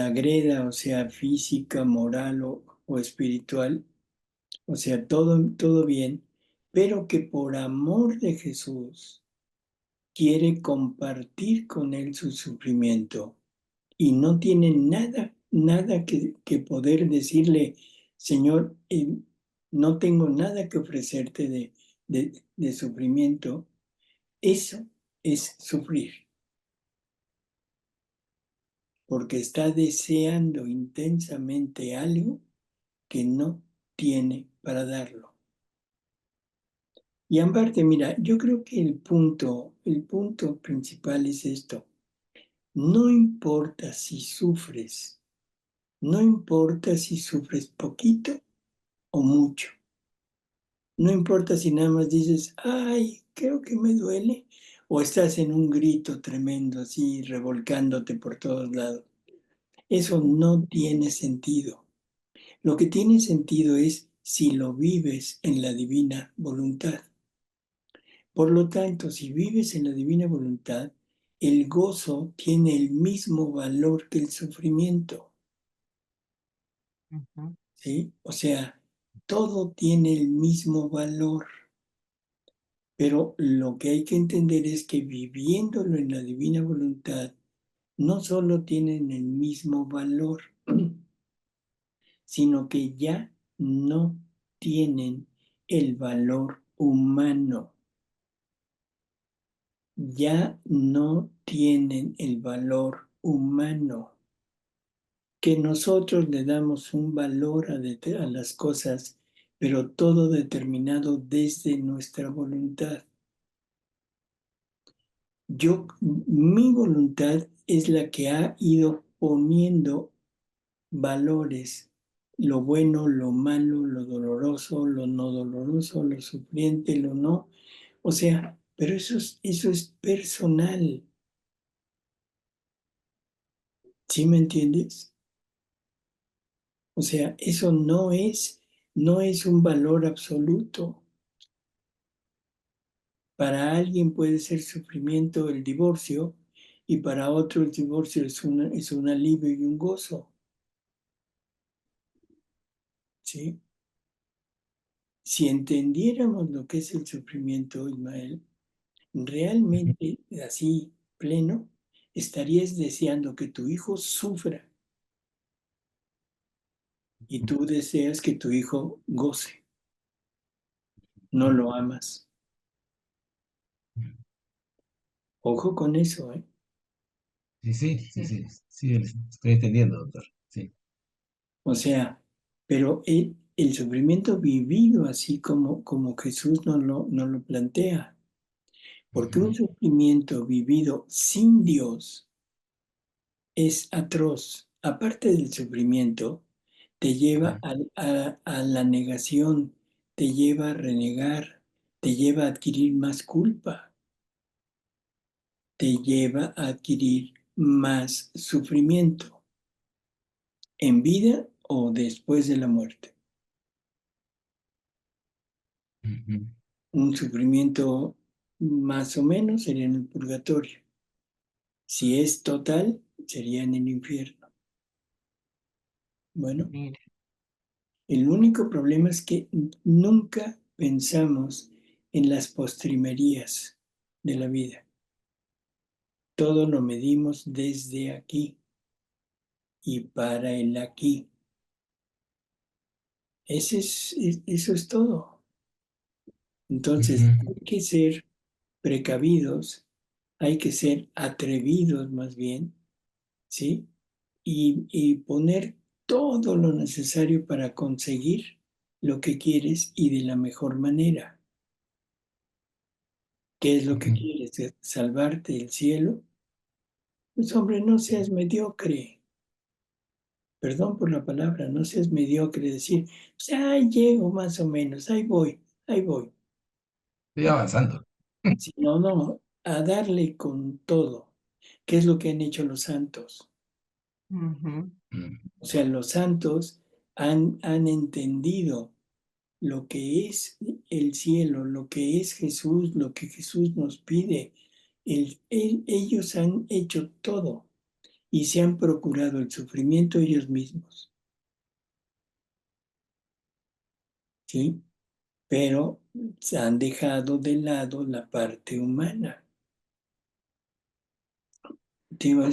agreda, o sea, física, moral o espiritual, o sea, todo bien, pero que por amor de Jesús quiere compartir con él su sufrimiento y no tiene nada que poder decirle, Señor, no tengo nada que ofrecerte de sufrimiento. Eso es sufrir, porque está deseando intensamente algo que no tiene para darlo. Y aparte, mira, yo creo que el punto principal es esto. No importa si sufres, no importa si sufres poquito o mucho. No importa si nada más dices, ay, creo que me duele, o estás en un grito tremendo así, revolcándote por todos lados. Eso no tiene sentido. Lo que tiene sentido es si lo vives en la divina voluntad. Por lo tanto, si vives en la divina voluntad, el gozo tiene el mismo valor que el sufrimiento, Ujú. ¿sí? O sea, todo tiene el mismo valor, pero lo que hay que entender es que viviéndolo en la divina voluntad, no solo tienen el mismo valor, sino que ya no tienen el valor humano, ya no tienen el valor humano, que nosotros le damos un valor a las cosas, pero todo determinado desde nuestra voluntad. Mi voluntad es la que ha ido poniendo valores, lo bueno, lo malo, lo doloroso, lo no doloroso, lo sufriente, lo no. O sea, pero eso es personal. ¿Sí me entiendes? O sea, eso no es un valor absoluto. Para alguien puede ser sufrimiento el divorcio y para otro el divorcio es un alivio y un gozo. ¿Sí? Si entendiéramos lo que es el sufrimiento, Ismael, realmente así pleno, estarías deseando que tu hijo sufra y tú deseas que tu hijo goce. No lo amas. Ojo con eso, ¿eh? Sí, sí, sí, sí, sí, estoy entendiendo, doctor. Sí. O sea, pero el sufrimiento vivido así como Jesús nos lo plantea, Porque un sufrimiento vivido sin Dios es atroz. Aparte del sufrimiento, te lleva a la negación, te lleva a renegar, te lleva a adquirir más culpa, te lleva a adquirir más sufrimiento en vida o después de la muerte. Ujú. Un sufrimiento más o menos sería en el purgatorio. Si es total, sería en el infierno. Bueno, Mira, el único problema es que nunca pensamos en las postrimerías de la vida. Todo lo medimos desde aquí y para el aquí. Eso es todo. Entonces, Ujú. hay que ser precavidos, hay que ser atrevidos más bien, ¿sí? Y poner todo lo necesario para conseguir lo que quieres y de la mejor manera. ¿Qué es lo que Ujú. quieres? ¿Salvarte del cielo? Pues hombre, no seas mediocre. Perdón por la palabra, no seas mediocre. Decir, pues, ahí llego más o menos, ahí voy, ahí voy. Estoy avanzando. Si no, no, a darle con todo. ¿Qué es lo que han hecho los santos? ujú, Mm. O sea, los santos han entendido lo que es el cielo, lo que es Jesús, lo que Jesús nos pide. Ellos han hecho todo y se han procurado el sufrimiento ellos mismos, ¿sí? Pero se han dejado de lado la parte humana. Digo,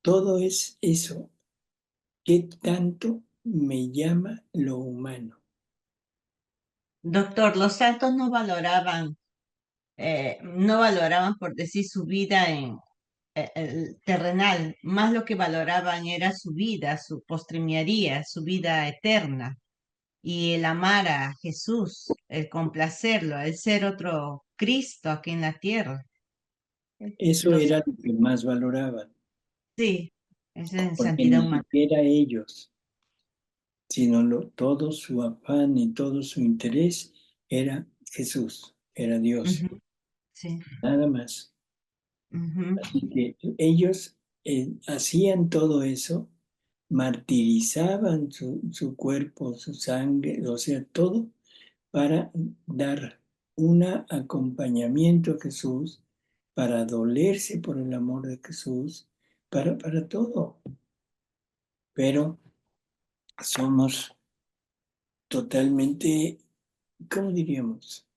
todo es eso. ¿Qué tanto me llama lo humano? Doctor, los santos no valoraban por decir su vida en el terrenal, más lo que valoraban era su vida, su postrimería, su vida eterna, y el amar a Jesús, el complacerlo, el ser otro Cristo aquí en la tierra. Eso Los, era lo que más valoraban, sí, esa es porque santidad ni humana. siquiera ellos, sino todo su afán y todo su interés era Jesús, era Dios, Ujú, sí, nada más. ujú, Así que ellos hacían todo eso, martirizaban su cuerpo, su sangre, o sea, todo para dar un acompañamiento a Jesús, para dolerse por el amor de Jesús, para todo. Pero somos totalmente, ¿cómo diríamos?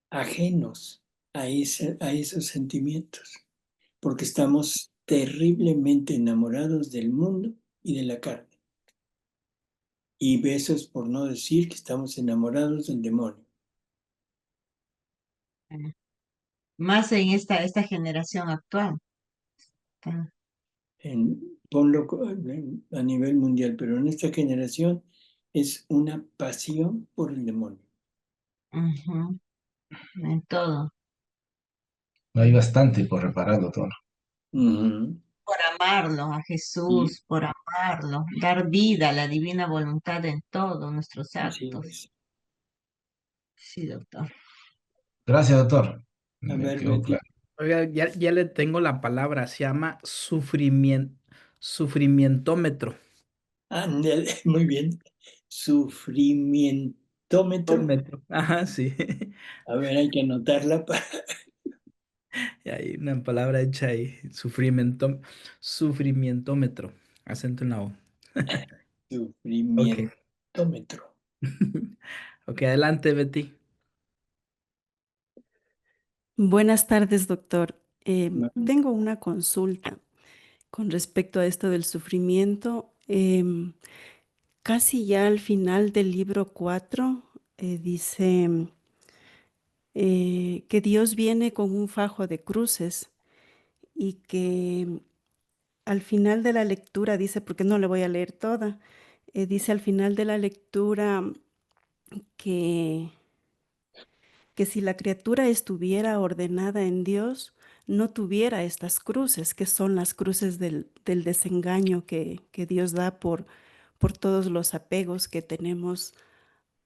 Ajenos a esos sentimientos, porque estamos terriblemente enamorados del mundo y de la carne. Y besos por no decir que estamos enamorados del demonio. más en esta generación actual. Ah, Ponlo a nivel mundial, pero en esta generación es una pasión por el demonio. ujú, en todo. Hay bastante por reparar, doctor. Ujú. Por amarlo a Y Jesús, por amarlo, dar vida a la divina voluntad en todos nuestros así actos. es. Sí, doctor. Gracias, doctor. A Me ver, quedó Betty. claro. Oiga, ya le tengo la palabra, se llama sufrimientómetro. Ándale, muy bien. Sufrimientómetro. Ajá, sí. A ver, hay que anotarla para Y hay una palabra hecha ahí, sufrimientómetro, acento en la O. Ok. sufrimientómetro. Ok, adelante, Betty. Buenas tardes, doctor. Bueno, Tengo una consulta con respecto a esto del sufrimiento. Casi ya al final del libro 4 dice que Dios viene con un fajo de cruces y que al final de la lectura dice, porque no le voy a leer toda, dice al final de la lectura que que si la criatura estuviera ordenada en Dios, no tuviera estas cruces, que son las cruces del desengaño que Dios da por todos los apegos que tenemos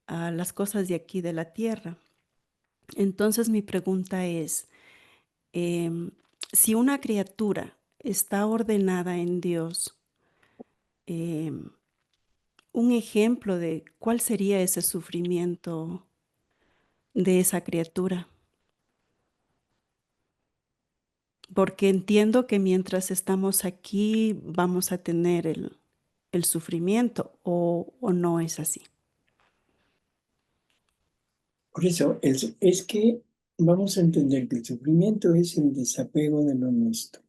a las cosas de aquí de la tierra. Entonces mi pregunta es, si una criatura está ordenada en Dios, un ejemplo de cuál sería ese sufrimiento de esa criatura. Porque entiendo que mientras estamos aquí vamos a tener el sufrimiento, o no es así. Por eso es que vamos a entender que el sufrimiento es el desapego de lo nuestro.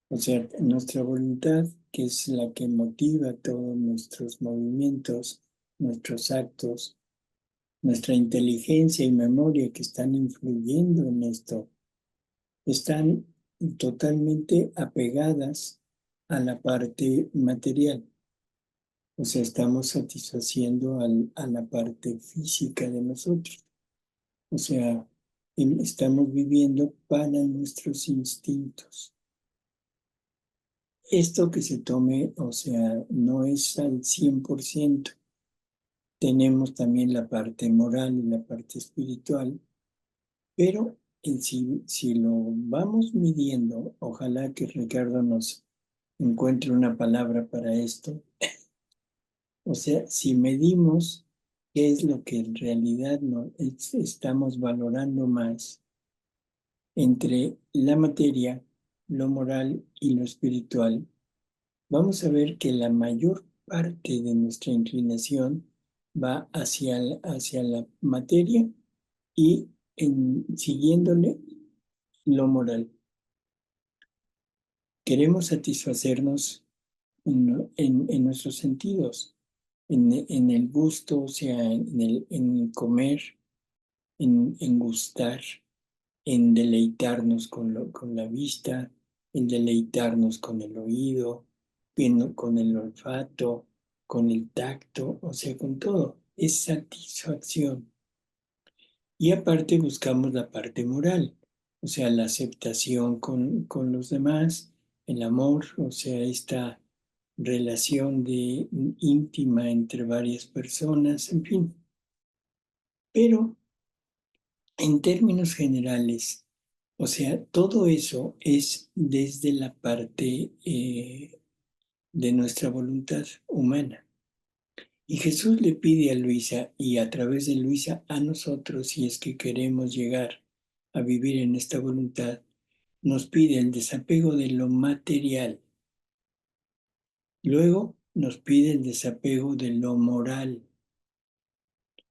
O sea, nuestra voluntad, que es la que motiva todos nuestros movimientos, nuestros actos, nuestra inteligencia y memoria que están influyendo en esto, están totalmente apegadas a la parte material. O sea, estamos satisfaciendo a la parte física de nosotros. O sea, estamos viviendo para nuestros instintos. Esto que se tome, o sea, no es al 100%. Tenemos también la parte moral y la parte espiritual, pero si lo vamos midiendo, ojalá que Ricardo nos encuentre una palabra para esto. O sea, si medimos qué es lo que en realidad estamos valorando más entre la materia, lo moral y lo espiritual, vamos a ver que la mayor parte de nuestra inclinación va hacia la materia y siguiéndole lo moral. Queremos satisfacernos en nuestros sentidos, en el gusto, o sea, en comer, en gustar, en deleitarnos con la vista, en deleitarnos con el oído, con el olfato, con el tacto, o sea, con todo. Es satisfacción. Y aparte buscamos la parte moral, o sea, la aceptación con los demás, el amor, o sea, esta relación íntima entre varias personas, en fin. Pero en términos generales, o sea, todo eso es desde la parte de nuestra voluntad humana. Y Jesús le pide a Luisa y a través de Luisa a nosotros, si es que queremos llegar a vivir en esta voluntad, nos pide el desapego de lo material. Luego nos pide el desapego de lo moral.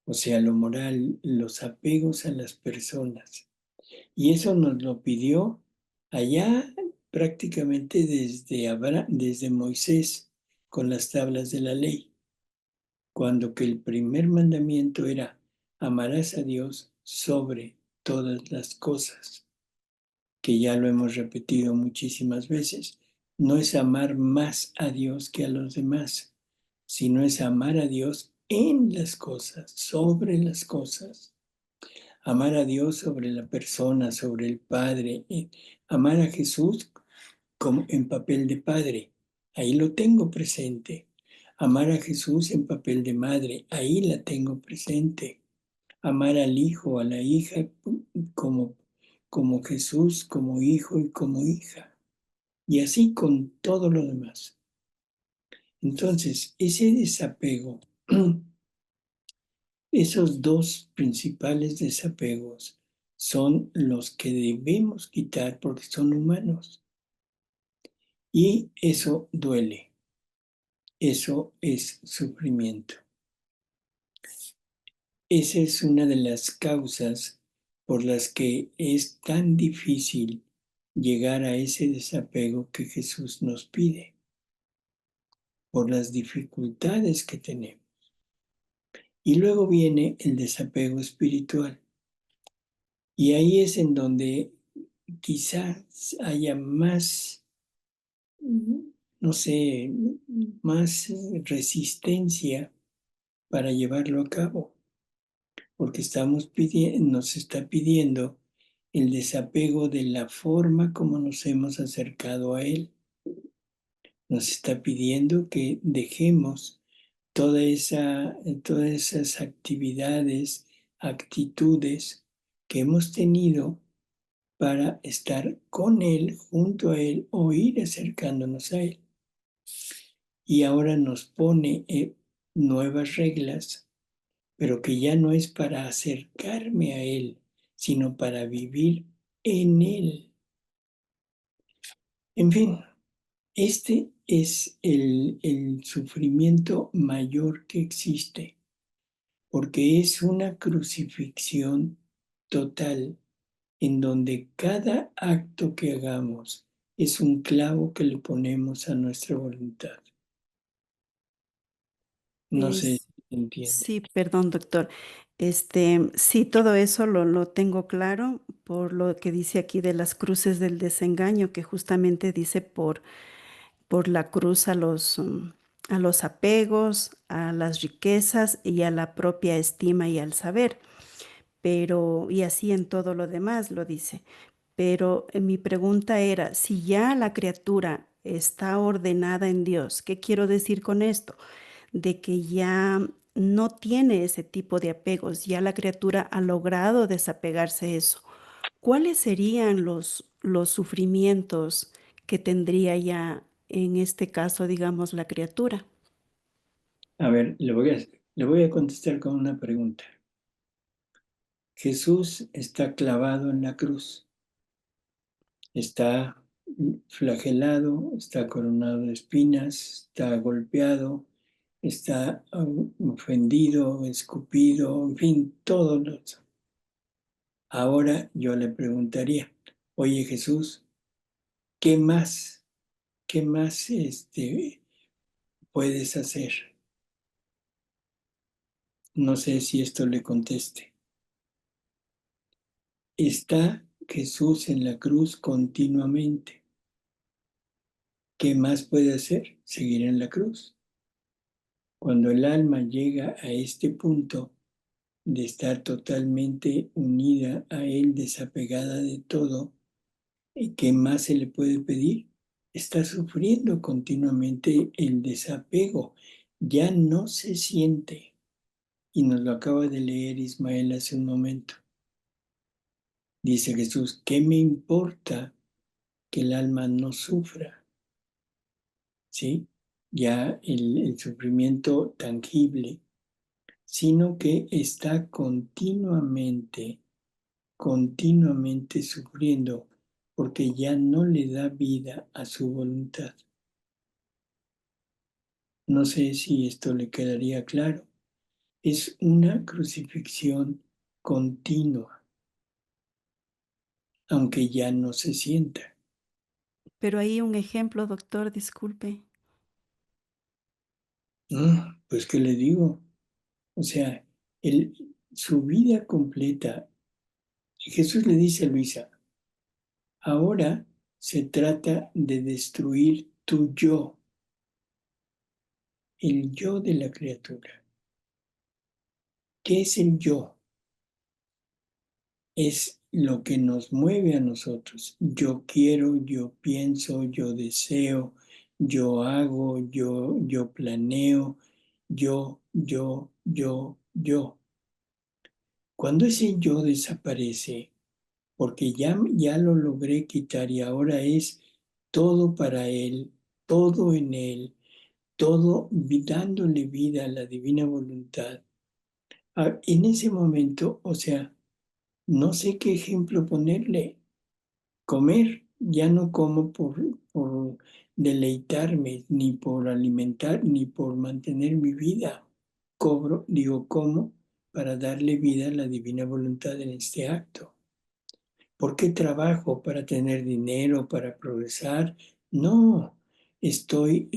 O sea, lo moral, los apegos a las personas. Y eso nos lo pidió allá prácticamente desde Moisés con las tablas de la ley, cuando que el primer mandamiento era amarás a Dios sobre todas las cosas, que ya lo hemos repetido muchísimas veces. No es amar más a Dios que a los demás, sino es amar a Dios en las cosas, sobre las cosas. Amar a Dios sobre la persona, sobre el Padre. Amar a Jesús como en papel de Padre. Ahí lo tengo presente. Amar a Jesús en papel de madre. Ahí la tengo presente. Amar al hijo, a la hija como Jesús, como hijo y como hija. Y así con todo lo demás. Entonces, ese desapego, esos dos principales desapegos son los que debemos quitar porque son humanos. Y eso duele. Eso es sufrimiento. Esa es una de las causas por las que es tan difícil llegar a ese desapego que Jesús nos pide, por las dificultades que tenemos. Y luego viene el desapego espiritual. Y ahí es en donde quizás haya más, no sé, más resistencia para llevarlo a cabo. porque nos está pidiendo el desapego de la forma como nos hemos acercado a Él. Nos está pidiendo que dejemos todas esas actividades, actitudes que hemos tenido para estar con Él, junto a Él o ir acercándonos a Él. Y ahora nos pone nuevas reglas, pero que ya no es para acercarme a Él, sino para vivir en Él. En fin, este es el sufrimiento mayor que existe, porque es una crucifixión total en donde cada acto que hagamos es un clavo que le ponemos a nuestra voluntad. No sé Es- si se entiende. sí, perdón, doctor. Sí, todo eso lo tengo claro por lo que dice aquí de las cruces del desengaño, que justamente dice por la cruz a los apegos, a las riquezas y a la propia estima y al saber. Pero, y así en todo lo demás lo dice. Pero mi pregunta era, si ya la criatura está ordenada en Dios, ¿qué quiero decir con esto? De que ya no tiene ese tipo de apegos, ya la criatura ha logrado desapegarse de eso. ¿Cuáles serían los sufrimientos que tendría ya en este caso, digamos, la criatura? A ver, le voy a contestar con una pregunta. Jesús está clavado en la cruz, está flagelado, está coronado de espinas, está golpeado, está ofendido, escupido, en fin, todo eso. Ahora yo le preguntaría, oye Jesús, ¿qué más? ¿Qué más puedes hacer? No sé si esto le conteste. Está Jesús en la cruz continuamente. ¿Qué más puede hacer? Seguir en la cruz. Cuando el alma llega a este punto de estar totalmente unida a Él, desapegada de todo, ¿qué más se le puede pedir? Está sufriendo continuamente el desapego. Ya no se siente. Y nos lo acaba de leer Ismael hace un momento. Dice Jesús, ¿qué me importa que el alma no sufra? ¿Sí? Ya el sufrimiento tangible, sino que está continuamente sufriendo porque ya no le da vida a su voluntad. No sé si esto le quedaría claro. Es una crucifixión continua, aunque ya no se sienta. Pero ahí un ejemplo, doctor, disculpe. Pues, ¿qué le digo? O sea, su vida completa, Jesús le dice a Luisa, ahora se trata de destruir tu yo, el yo de la criatura. ¿Qué es el yo? Es lo que nos mueve a nosotros. Yo quiero, yo pienso, yo deseo, yo hago, yo planeo, yo. Cuando ese yo desaparece, porque ya lo logré quitar y ahora es todo para Él, todo en Él, todo dándole vida a la divina voluntad. En ese momento, o sea, no sé qué ejemplo ponerle. Comer, ya no como por deleitarme, ni por alimentar, ni por mantener mi vida. Como para darle vida a la divina voluntad en este acto. ¿Por qué trabajo? ¿Para tener dinero? ¿Para progresar? No, estoy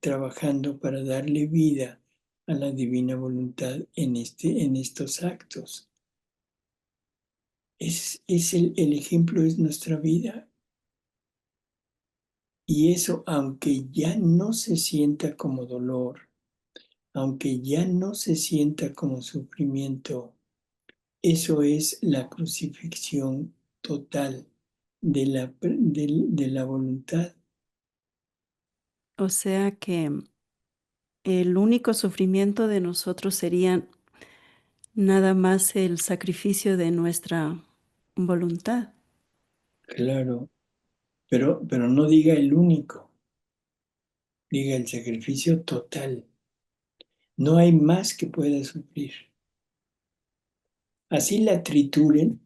trabajando para darle vida a la divina voluntad en estos actos. El ejemplo es nuestra vida. Y eso, aunque ya no se sienta como dolor, aunque ya no se sienta como sufrimiento, eso es la crucifixión total de la voluntad. O sea que el único sufrimiento de nosotros sería nada más el sacrificio de nuestra voluntad. Claro, pero no diga el único, diga el sacrificio total. No hay más que pueda sufrir. Así la trituren,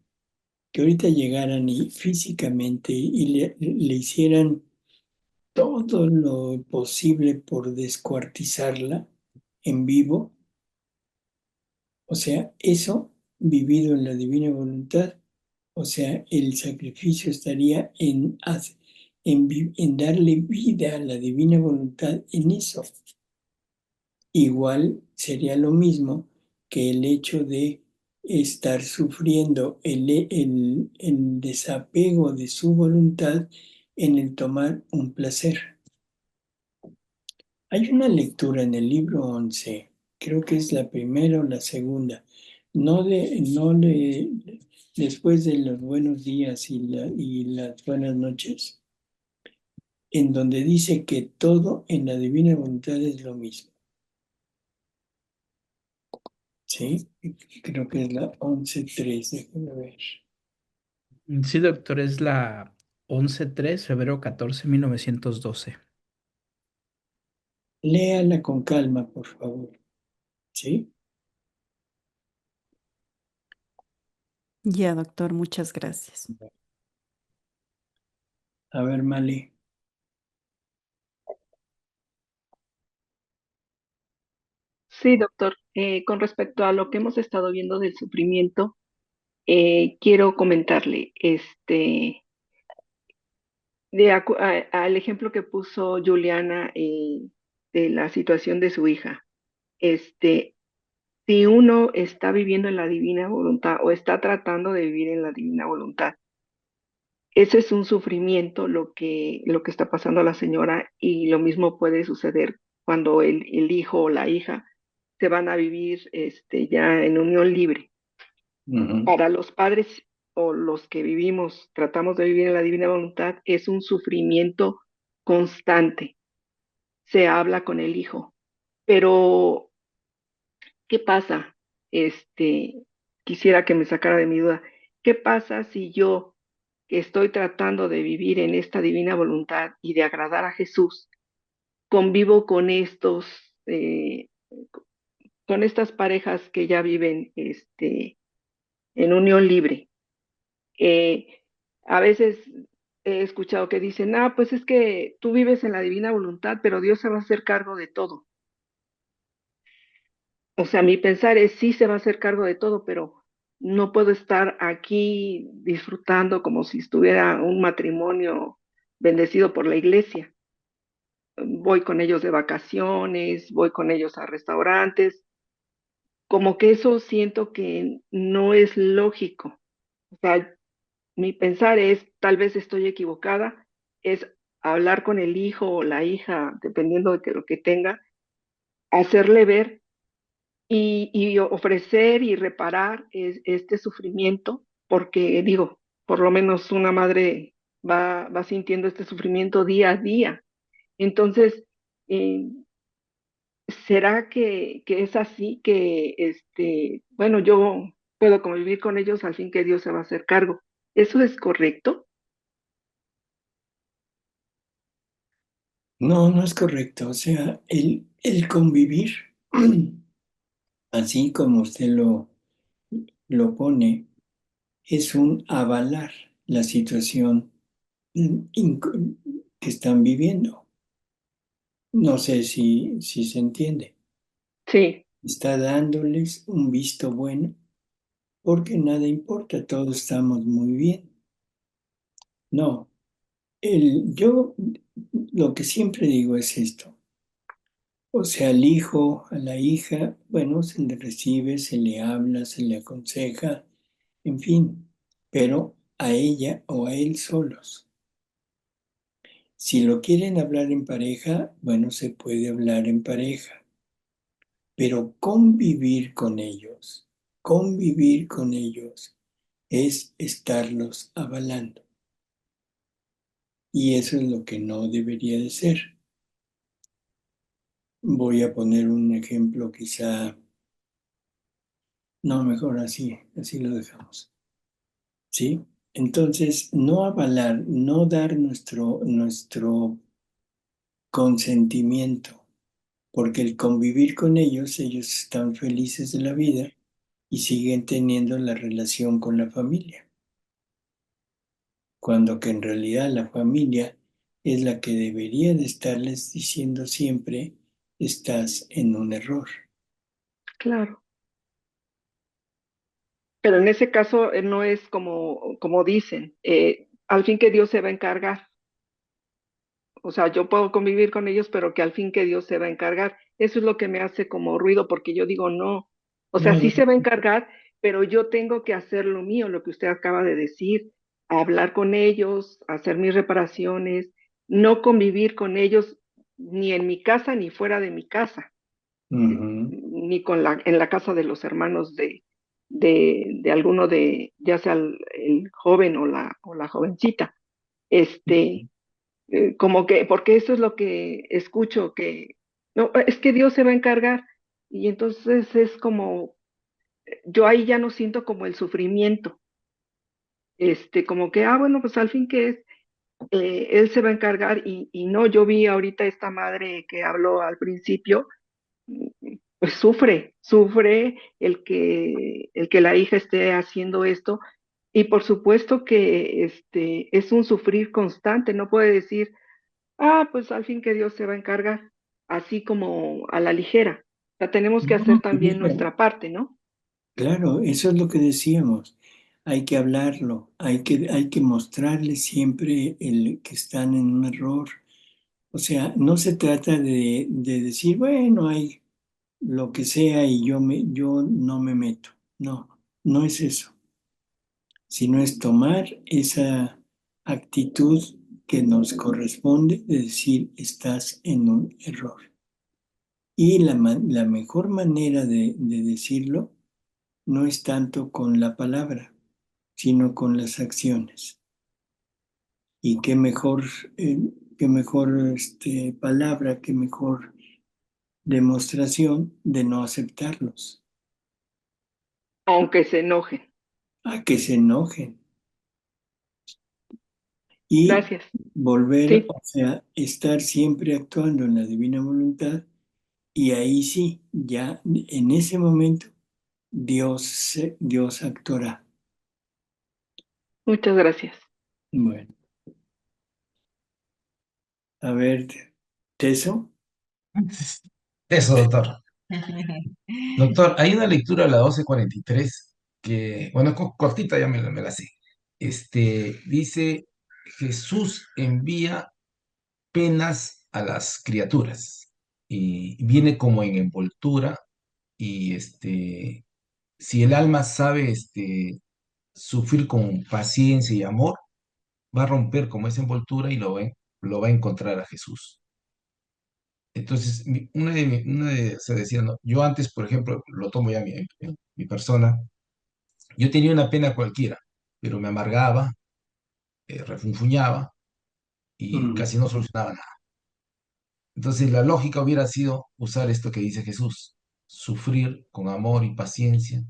que ahorita llegaran y físicamente y le hicieran todo lo posible por descuartizarla en vivo, o sea, eso vivido en la divina voluntad, o sea, el sacrificio estaría en darle vida a la divina voluntad en eso. Igual sería lo mismo que el hecho de estar sufriendo el desapego de su voluntad en el tomar un placer. Hay una lectura en el libro 11, creo que es la primera o la segunda, después de los buenos días y las buenas noches, en donde dice que todo en la divina voluntad es lo mismo. ¿Sí? Creo que es la 11.3, déjame ver. Sí, doctor, es la 11-3, febrero 14, 1912. Léala con calma, por favor. ¿Sí? Ya, doctor, muchas gracias. A ver, Mali. Sí, doctor. Con respecto a lo que hemos estado viendo del sufrimiento, quiero comentarle, al ejemplo que puso Juliana de la situación de su hija. Este, si uno está viviendo en la divina voluntad o está tratando de vivir en la divina voluntad, ese es un sufrimiento lo que está pasando a la señora y lo mismo puede suceder cuando el hijo o la hija se van a vivir ya en unión libre. Para los padres o los que vivimos, tratamos de vivir en la divina voluntad, es un sufrimiento constante. Se habla con el hijo, pero ¿qué pasa? Quisiera que me sacara de mi duda. ¿Qué pasa si yo, que estoy tratando de vivir en esta divina voluntad y de agradar a Jesús, convivo con con estas parejas que ya viven, en unión libre? Eh, a veces he escuchado que dicen, pues es que tú vives en la divina voluntad, pero Dios se va a hacer cargo de todo. O sea, mi pensar es sí se va a hacer cargo de todo, pero no puedo estar aquí disfrutando como si estuviera un matrimonio bendecido por la iglesia. Voy con ellos de vacaciones, voy con ellos a restaurantes, como que eso siento que no es lógico. O sea, mi pensar es, tal vez estoy equivocada, es hablar con el hijo o la hija, dependiendo de lo que tenga, hacerle ver y ofrecer y reparar este sufrimiento, porque digo, por lo menos una madre va sintiendo este sufrimiento día a día. Entonces, eh, ¿será que es así que, bueno, yo puedo convivir con ellos al fin que Dios se va a hacer cargo? ¿Eso es correcto? No, no es correcto. O sea, el convivir, así como usted lo pone, es un avalar la situación que están viviendo. No sé si se entiende. Sí, Está dándoles un visto bueno porque nada importa, todos estamos muy bien. No, yo lo que siempre digo es esto. O sea, al hijo, a la hija, bueno, se le recibe, se le habla, se le aconseja, en fin, pero a ella o a él solos. Si lo quieren hablar en pareja, bueno, se puede hablar en pareja. pero convivir con ellos es estarlos avalando. Y eso es lo que no debería de ser. Voy a poner un ejemplo quizá, no, mejor así lo dejamos. ¿Sí? Entonces, no avalar, no dar nuestro consentimiento, porque el convivir con ellos están felices de la vida y siguen teniendo la relación con la familia, cuando que en realidad la familia es la que debería de estarles diciendo siempre, estás en un error. Claro. Pero en ese caso no es como dicen, al fin que Dios se va a encargar. O sea, yo puedo convivir con ellos, pero que al fin que Dios se va a encargar. Eso es lo que me hace como ruido, porque yo digo, no. O sea, No, sí se va a encargar, pero yo tengo que hacer lo mío, lo que usted acaba de decir, hablar con ellos, hacer mis reparaciones, no convivir con ellos ni en mi casa ni fuera de mi casa, ni en la casa de los hermanos de alguno de, ya sea el joven o la jovencita. Este, como que, porque eso es lo que escucho, que no, es que Dios se va a encargar. Y entonces es como, yo ahí ya no siento como el sufrimiento, como que, bueno, pues al fin que es, Él se va a encargar y no, yo vi ahorita esta madre que habló al principio, pues sufre el que la hija esté haciendo esto. Y por supuesto que es un sufrir constante, no puede decir, pues al fin que Dios se va a encargar, así como a la ligera. O sea, tenemos que hacer no, también nuestra parte, ¿no? claro, eso es lo que decíamos. Hay que hablarlo, hay que mostrarles siempre el que están en un error. O sea, no se trata de decir, bueno, hay lo que sea y yo no me meto. No, no es eso, sino es tomar esa actitud que nos corresponde de decir, estás en un error. Y la mejor manera de decirlo no es tanto con la palabra, sino con las acciones. Y eh, qué mejor palabra, qué mejor demostración de no aceptarlos, Aunque se enojen. a que se enojen y Gracias. volver, Sí, o sea, estar siempre actuando en la divina voluntad y ahí sí, ya en ese momento Dios actuará. muchas gracias. Bueno, a ver, Teso. Eso, doctor. Doctor, hay una lectura a la 12:43 que, bueno, cortita ya me la sé. Dice, Jesús envía penas a las criaturas y viene como en envoltura y si el alma sabe sufrir con paciencia y amor, va a romper como esa envoltura y lo va a encontrar a Jesús. Entonces, o sea, decía, no, yo antes, por ejemplo, lo tomo ya mi persona, yo tenía una pena cualquiera, pero me amargaba, refunfuñaba y Mm. casi no solucionaba nada. Entonces, la lógica hubiera sido usar esto que dice Jesús, sufrir con amor y paciencia,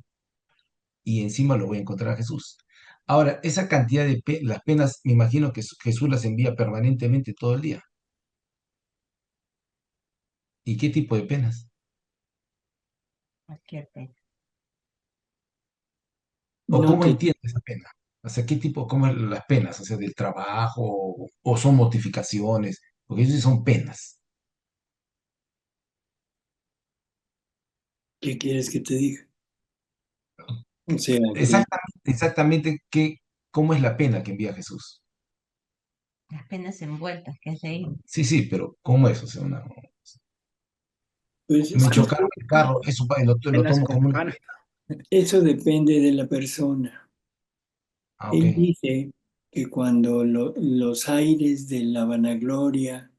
y encima lo voy a encontrar a Jesús. Ahora, esa cantidad de las penas, me imagino que Jesús las envía permanentemente todo el día. ¿Y qué tipo de penas? Cualquier pena. ¿O No cómo te, entiende esa pena? O sea, ¿qué tipo, cómo es las penas? O sea, del trabajo, o son mortificaciones, porque eso sí son penas. ¿Qué quieres que te diga? O sea, que Exactamente cómo es la pena que envía Jesús. Las penas envueltas, que es ahí. Sí, sí, pero ¿cómo es? O sea, pues me chocaron el carro, eso lo Penas tomo con como una pan. pena. eso depende de la persona. Ah, ok. Él dice que cuando los aires de la vanagloria,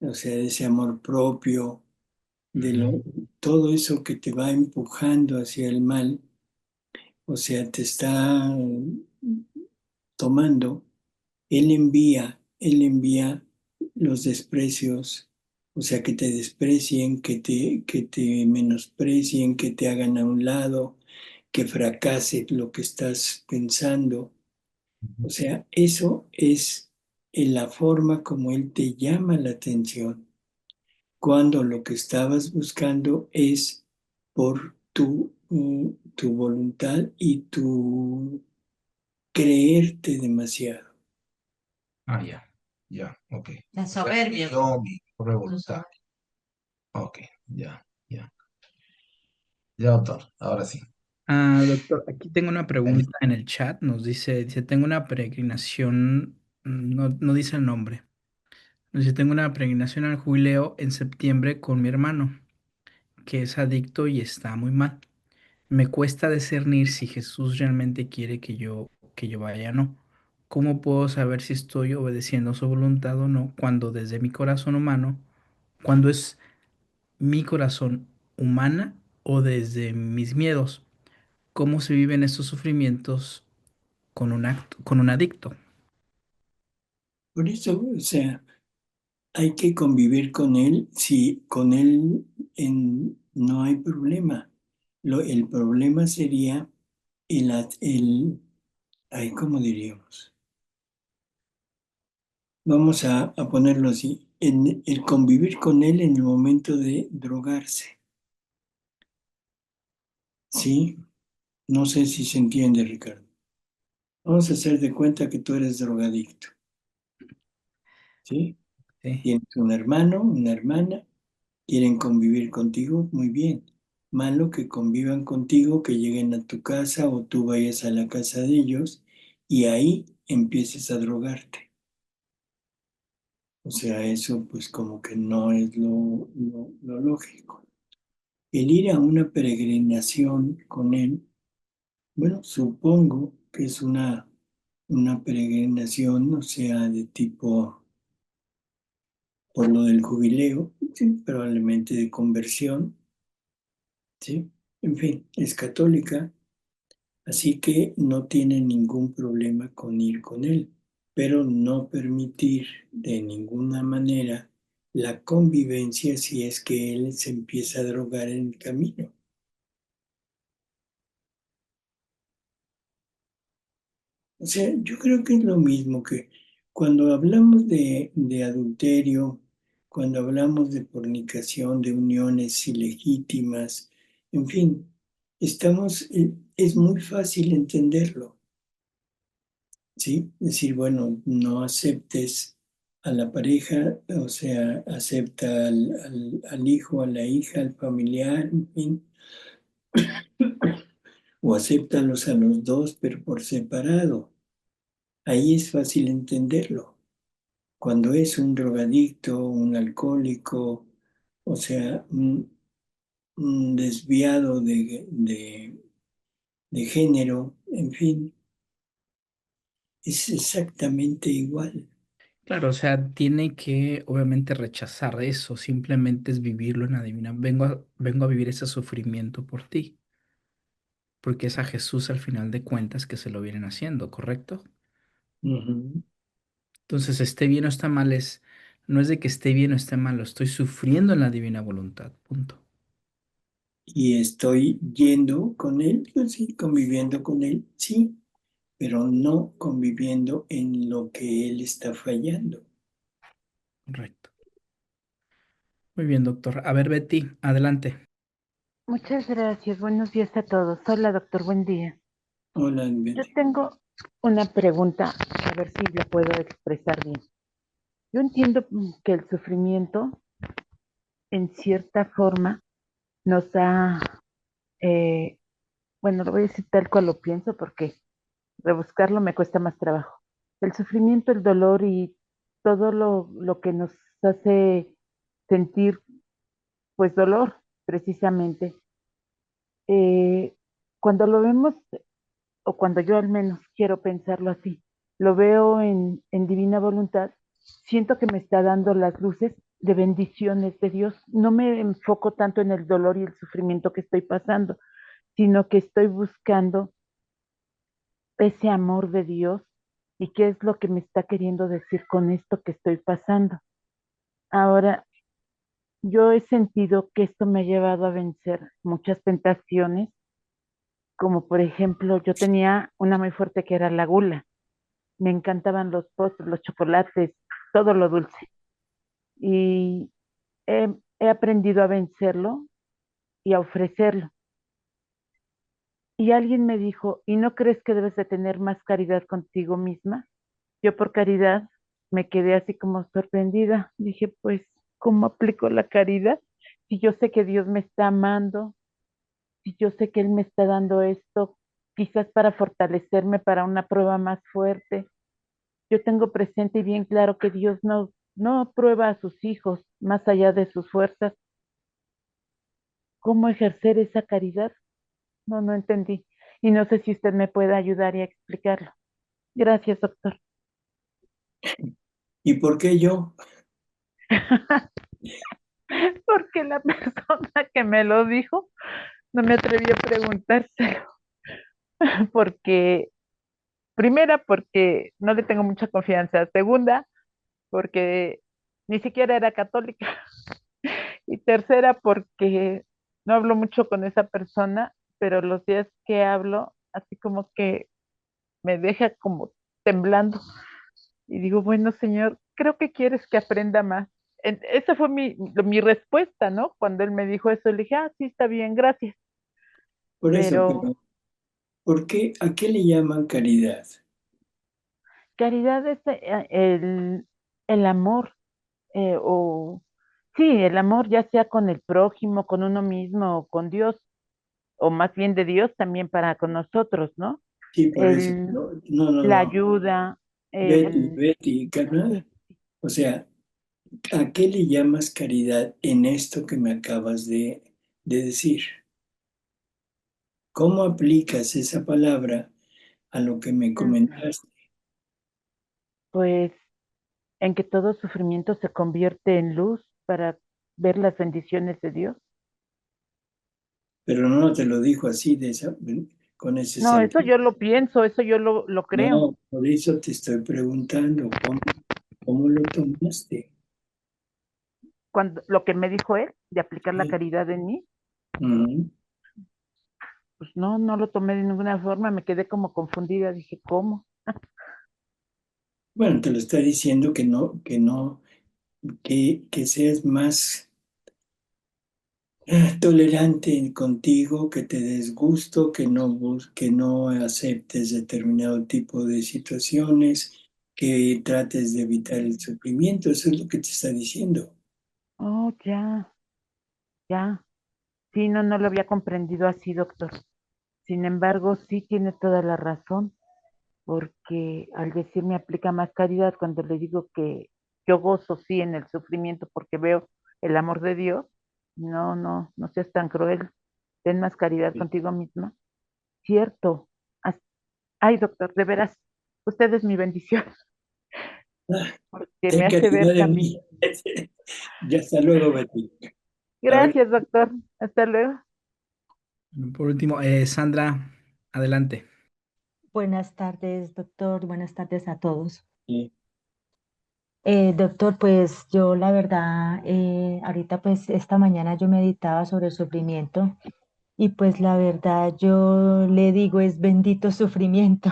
o sea, de ese amor propio, de todo eso que te va empujando hacia el mal, o sea, te está tomando, él envía los desprecios, o sea, que te desprecien, que te menosprecien, que te hagan a un lado, que fracase lo que estás pensando. O sea, eso es en la forma como él te llama la atención, cuando lo que estabas buscando es por tu voluntad y tu creerte demasiado. Ah, ya, ya, ok. La O sea, soberbia. mi propia voluntad. Ok, ya, ya. Ya, doctor, ahora sí. Doctor, aquí tengo una pregunta en el chat. Dice, tengo una peregrinación, no dice el nombre. Nos dice, tengo una peregrinación al jubileo en septiembre con mi hermano, que es adicto y está muy mal. Me cuesta discernir si Jesús realmente quiere que yo vaya o no. ¿Cómo puedo saber si estoy obedeciendo su voluntad o no cuando desde mi corazón humano, cuando es mi corazón humana o desde mis miedos? ¿Cómo se viven estos sufrimientos con un adicto? Por eso, o sea, hay que convivir con él. Si con él no hay problema. El problema sería ay, ¿cómo diríamos? Vamos a ponerlo así, en el convivir con él en el momento de drogarse. ¿Sí? No sé si se entiende, Ricardo. Vamos a hacer de cuenta que tú eres drogadicto. ¿Sí? Sí, Tienes un hermano, una hermana, quieren convivir contigo, muy bien. Malo que convivan contigo, que lleguen a tu casa o tú vayas a la casa de ellos y ahí empieces a drogarte. O sea, eso pues como que no es lo lógico. El ir a una peregrinación con él, bueno, supongo que es una peregrinación, o sea, de tipo, por lo del jubileo, sí, probablemente de conversión, ¿sí? En fin, es católica, así que no tiene ningún problema con ir con él, pero no permitir de ninguna manera la convivencia si es que él se empieza a drogar en el camino. O sea, yo creo que es lo mismo que cuando hablamos de adulterio, cuando hablamos de fornicación, de uniones ilegítimas, en fin, es muy fácil entenderlo, ¿sí? Decir, bueno, no aceptes a la pareja, o sea, acepta al hijo, a la hija, al familiar, en fin, o acéptalos a los dos, pero por separado. Ahí es fácil entenderlo. Cuando es un drogadicto, un alcohólico, o sea, un desviado de género, en fin, es exactamente igual. claro, o sea, tiene que obviamente rechazar eso, simplemente es vivirlo en la divina. Vengo a vivir ese sufrimiento por ti, porque es a Jesús al final de cuentas que se lo vienen haciendo, ¿correcto? Ujú. Entonces, esté bien o está mal, no es de que esté bien o esté mal, lo estoy sufriendo en la divina voluntad, punto. Y estoy yendo con él, pues sí, conviviendo con él, sí, pero no conviviendo en lo que él está fallando. Correcto. Muy bien, doctor. A ver, Betty, adelante. Muchas gracias. Buenos días a todos. Hola, doctor. Buen día. Hola, Yo Betty. tengo una pregunta, a ver si la puedo expresar bien. Yo entiendo que el sufrimiento, en cierta forma, nos da, eh, bueno, lo voy a decir tal cual lo pienso porque rebuscarlo me cuesta más trabajo. El sufrimiento, el dolor y todo lo que nos hace sentir, pues, dolor, precisamente. eh, Cuando lo vemos o cuando yo al menos quiero pensarlo así, lo veo en divina voluntad, siento que me está dando las luces de bendiciones de Dios. No me enfoco tanto en el dolor y el sufrimiento que estoy pasando, sino que estoy buscando ese amor de Dios y qué es lo que me está queriendo decir con esto que estoy pasando. Ahora, yo he sentido que esto me ha llevado a vencer muchas tentaciones, como por ejemplo, yo tenía una muy fuerte que era la gula. Me encantaban los postres, los chocolates, todo lo dulce. Y he aprendido a vencerlo y a ofrecerlo. Y alguien me dijo, ¿y no crees que debes de tener más caridad contigo misma? Yo por caridad me quedé así como sorprendida. Dije, pues, ¿cómo aplico la caridad? Si yo sé que Dios me está amando, si yo sé que Él me está dando esto, quizás para fortalecerme para una prueba más fuerte. Yo tengo presente y bien claro que Dios no prueba a sus hijos más allá de sus fuerzas. ¿Cómo ejercer esa caridad? No entendí. Y no sé si usted me puede ayudar y explicarlo. Gracias, doctor. ¿Y por qué yo? Porque la persona que me lo dijo no me atreví a preguntárselo. Porque, primera, porque no le tengo mucha confianza. Segunda, porque ni siquiera era católica. Y tercera, porque no hablo mucho con esa persona, pero los días que hablo, así como que me deja como temblando. Y digo, bueno, Señor, creo que quieres que aprenda más. Esa fue mi respuesta, ¿no? Cuando él me dijo eso, le dije, sí, está bien, gracias. Por eso, Pero pero ¿por qué? ¿A qué le llaman caridad? caridad es el amor, o sí, el amor ya sea con el prójimo, con uno mismo, o con Dios, o más bien de Dios también para con nosotros, ¿no? Sí, por eso. El, la No. ayuda, Betty, carnal. sí, O sea, ¿a qué le llamas caridad en esto que me acabas de decir? ¿Cómo aplicas esa palabra a lo que me ujú, comentaste? pues en que todo sufrimiento se convierte en luz para ver las bendiciones de Dios. Pero no te lo dijo así, con ese No, eso sentido. yo lo pienso, eso yo lo creo. No, por eso te estoy preguntando, ¿cómo lo tomaste? Cuando lo que me dijo él de aplicar la Sí. caridad en mí, Ujú. pues no lo tomé de ninguna forma, me quedé como confundida, dije, ¿cómo? Bueno, te lo está diciendo que seas más tolerante contigo, que te des gusto, que no aceptes determinado tipo de situaciones, que trates de evitar el sufrimiento. Eso es lo que te está diciendo. Oh, ya. Sí, no lo había comprendido así, doctor. Sin embargo, sí tiene toda la razón, porque al decirme aplica más caridad, cuando le digo que yo gozo sí en el sufrimiento porque veo el amor de Dios, no seas tan cruel, ten más caridad contigo misma. Cierto. As- Ay, doctor, de veras, usted es mi bendición, Ah, porque me ten hace ver caridad de también. mí. Ya hasta luego, Betty. A ver, Gracias, doctor. Hasta luego. Por último, Sandra, adelante. Buenas tardes, doctor. Buenas tardes a todos. sí, Doctor, pues yo la verdad, ahorita pues esta mañana yo meditaba sobre el sufrimiento y pues la verdad yo le digo es bendito sufrimiento,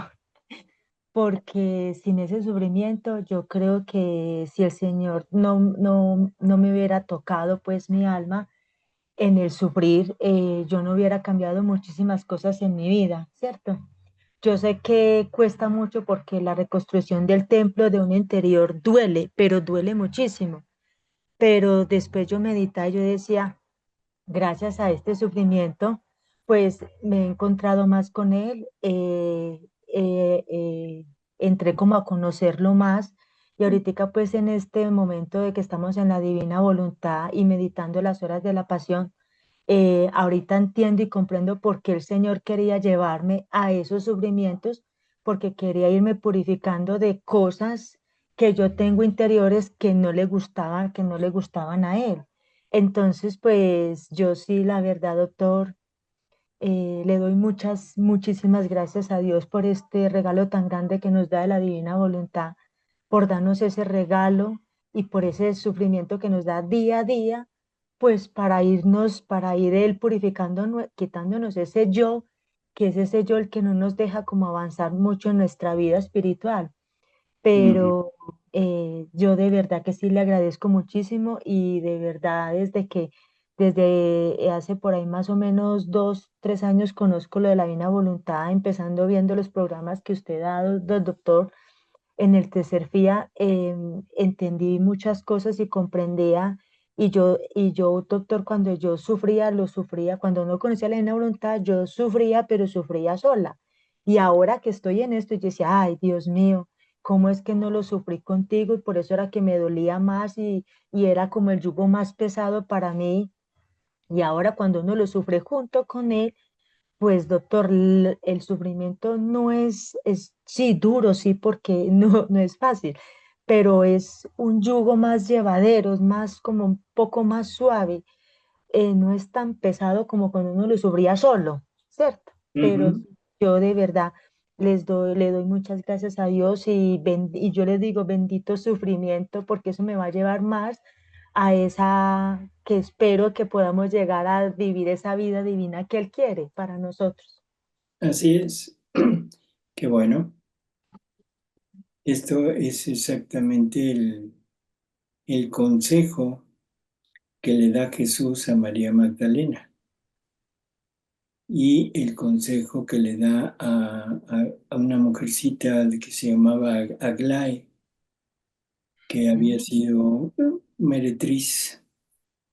porque sin ese sufrimiento yo creo que si el Señor no me hubiera tocado pues mi alma en el sufrir, yo no hubiera cambiado muchísimas cosas en mi vida, ¿cierto? Yo sé que cuesta mucho porque la reconstrucción del templo de un interior duele, pero duele muchísimo. Pero después yo meditaba y yo decía, gracias a este sufrimiento, pues me he encontrado más con él, entré como a conocerlo más y ahorita pues en este momento de que estamos en la divina voluntad y meditando las horas de la pasión, ahorita entiendo y comprendo por qué el Señor quería llevarme a esos sufrimientos, porque quería irme purificando de cosas que yo tengo interiores que no le gustaban a él. Entonces, pues yo sí, la verdad, doctor, le doy muchísimas gracias a Dios por este regalo tan grande que nos da de la divina voluntad, por darnos ese regalo y por ese sufrimiento que nos da día a día, pues para ir Él purificando, quitándonos ese yo, que es ese yo el que no nos deja como avanzar mucho en nuestra vida espiritual. Pero yo de verdad que sí le agradezco muchísimo y de verdad desde hace por ahí más o menos 2, 3 años conozco lo de la Divina Voluntad, empezando viendo los programas que usted ha dado, doctor, en el tercer FIA, entendí muchas cosas y comprendía. Y yo, doctor, cuando yo sufría, lo sufría, cuando no conocía la Divina Voluntad, yo sufría, pero sufría sola. Y ahora que estoy en esto, yo decía, ay, Dios mío, ¿cómo es que no lo sufrí contigo? Y por eso era que me dolía más y era como el yugo más pesado para mí. Y ahora cuando uno lo sufre junto con él, pues doctor, el sufrimiento no es sí duro, sí, porque no es fácil, pero es un yugo más llevadero, es más como un poco más suave, no es tan pesado como cuando uno lo sufría solo, ¿cierto? Pero Ujú. yo de verdad le doy muchas gracias a Dios y yo les digo bendito sufrimiento porque eso me va a llevar más a esa que espero que podamos llegar a vivir esa vida divina que Él quiere para nosotros. Así es. Qué bueno. Esto es exactamente el consejo que le da Jesús a María Magdalena y el consejo que le da a una mujercita que se llamaba Aglai, que había sido meretriz,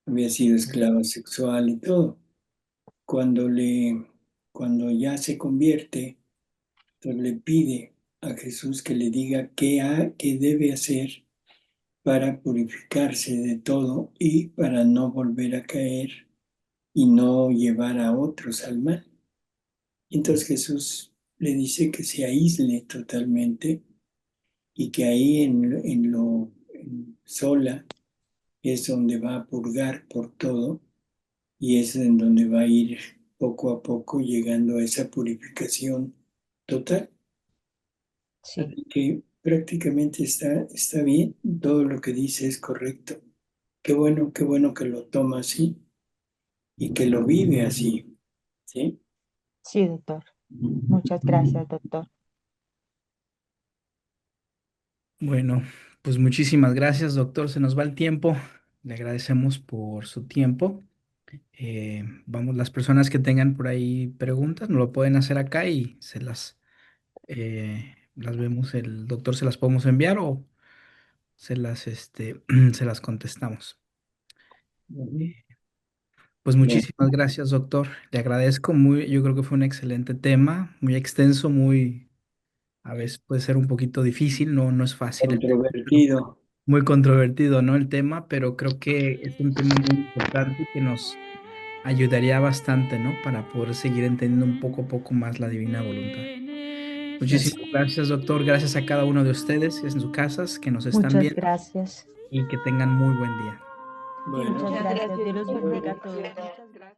había sido esclava sexual y todo. Cuando cuando ya se convierte, entonces le pide a Jesús que le diga qué debe hacer para purificarse de todo y para no volver a caer y no llevar a otros al mal. Entonces Jesús le dice que se aísle totalmente y que ahí en sola es donde va a purgar por todo y es en donde va a ir poco a poco llegando a esa purificación total. Sí, Así que prácticamente está bien, todo lo que dice es correcto. Qué bueno que lo toma así y que lo vive así, ¿sí? sí, doctor. Muchas gracias, doctor. Bueno, pues muchísimas gracias, doctor. Se nos va el tiempo. Le agradecemos por su tiempo. Vamos, las personas que tengan por ahí preguntas, nos lo pueden hacer acá y las vemos, el doctor se las podemos enviar o se las contestamos. Ujú. Pues Bien, muchísimas gracias, doctor. Le agradezco muy, yo creo que fue un excelente tema, muy extenso, a veces puede ser un poquito difícil, no es fácil el tema, controvertido. muy controvertido, ¿no? El tema, pero creo que es un tema muy importante y que nos ayudaría bastante, ¿no? Para poder seguir entendiendo un poco a poco más la divina voluntad. Así. Muchísimas gracias, doctor. Gracias a cada uno de ustedes en sus casas que nos están Muchas viendo gracias. y que tengan muy buen día. Bueno, Muchas Muchas gracias. gracias, Dios los doctor. bendiga a todos. Muchas gracias.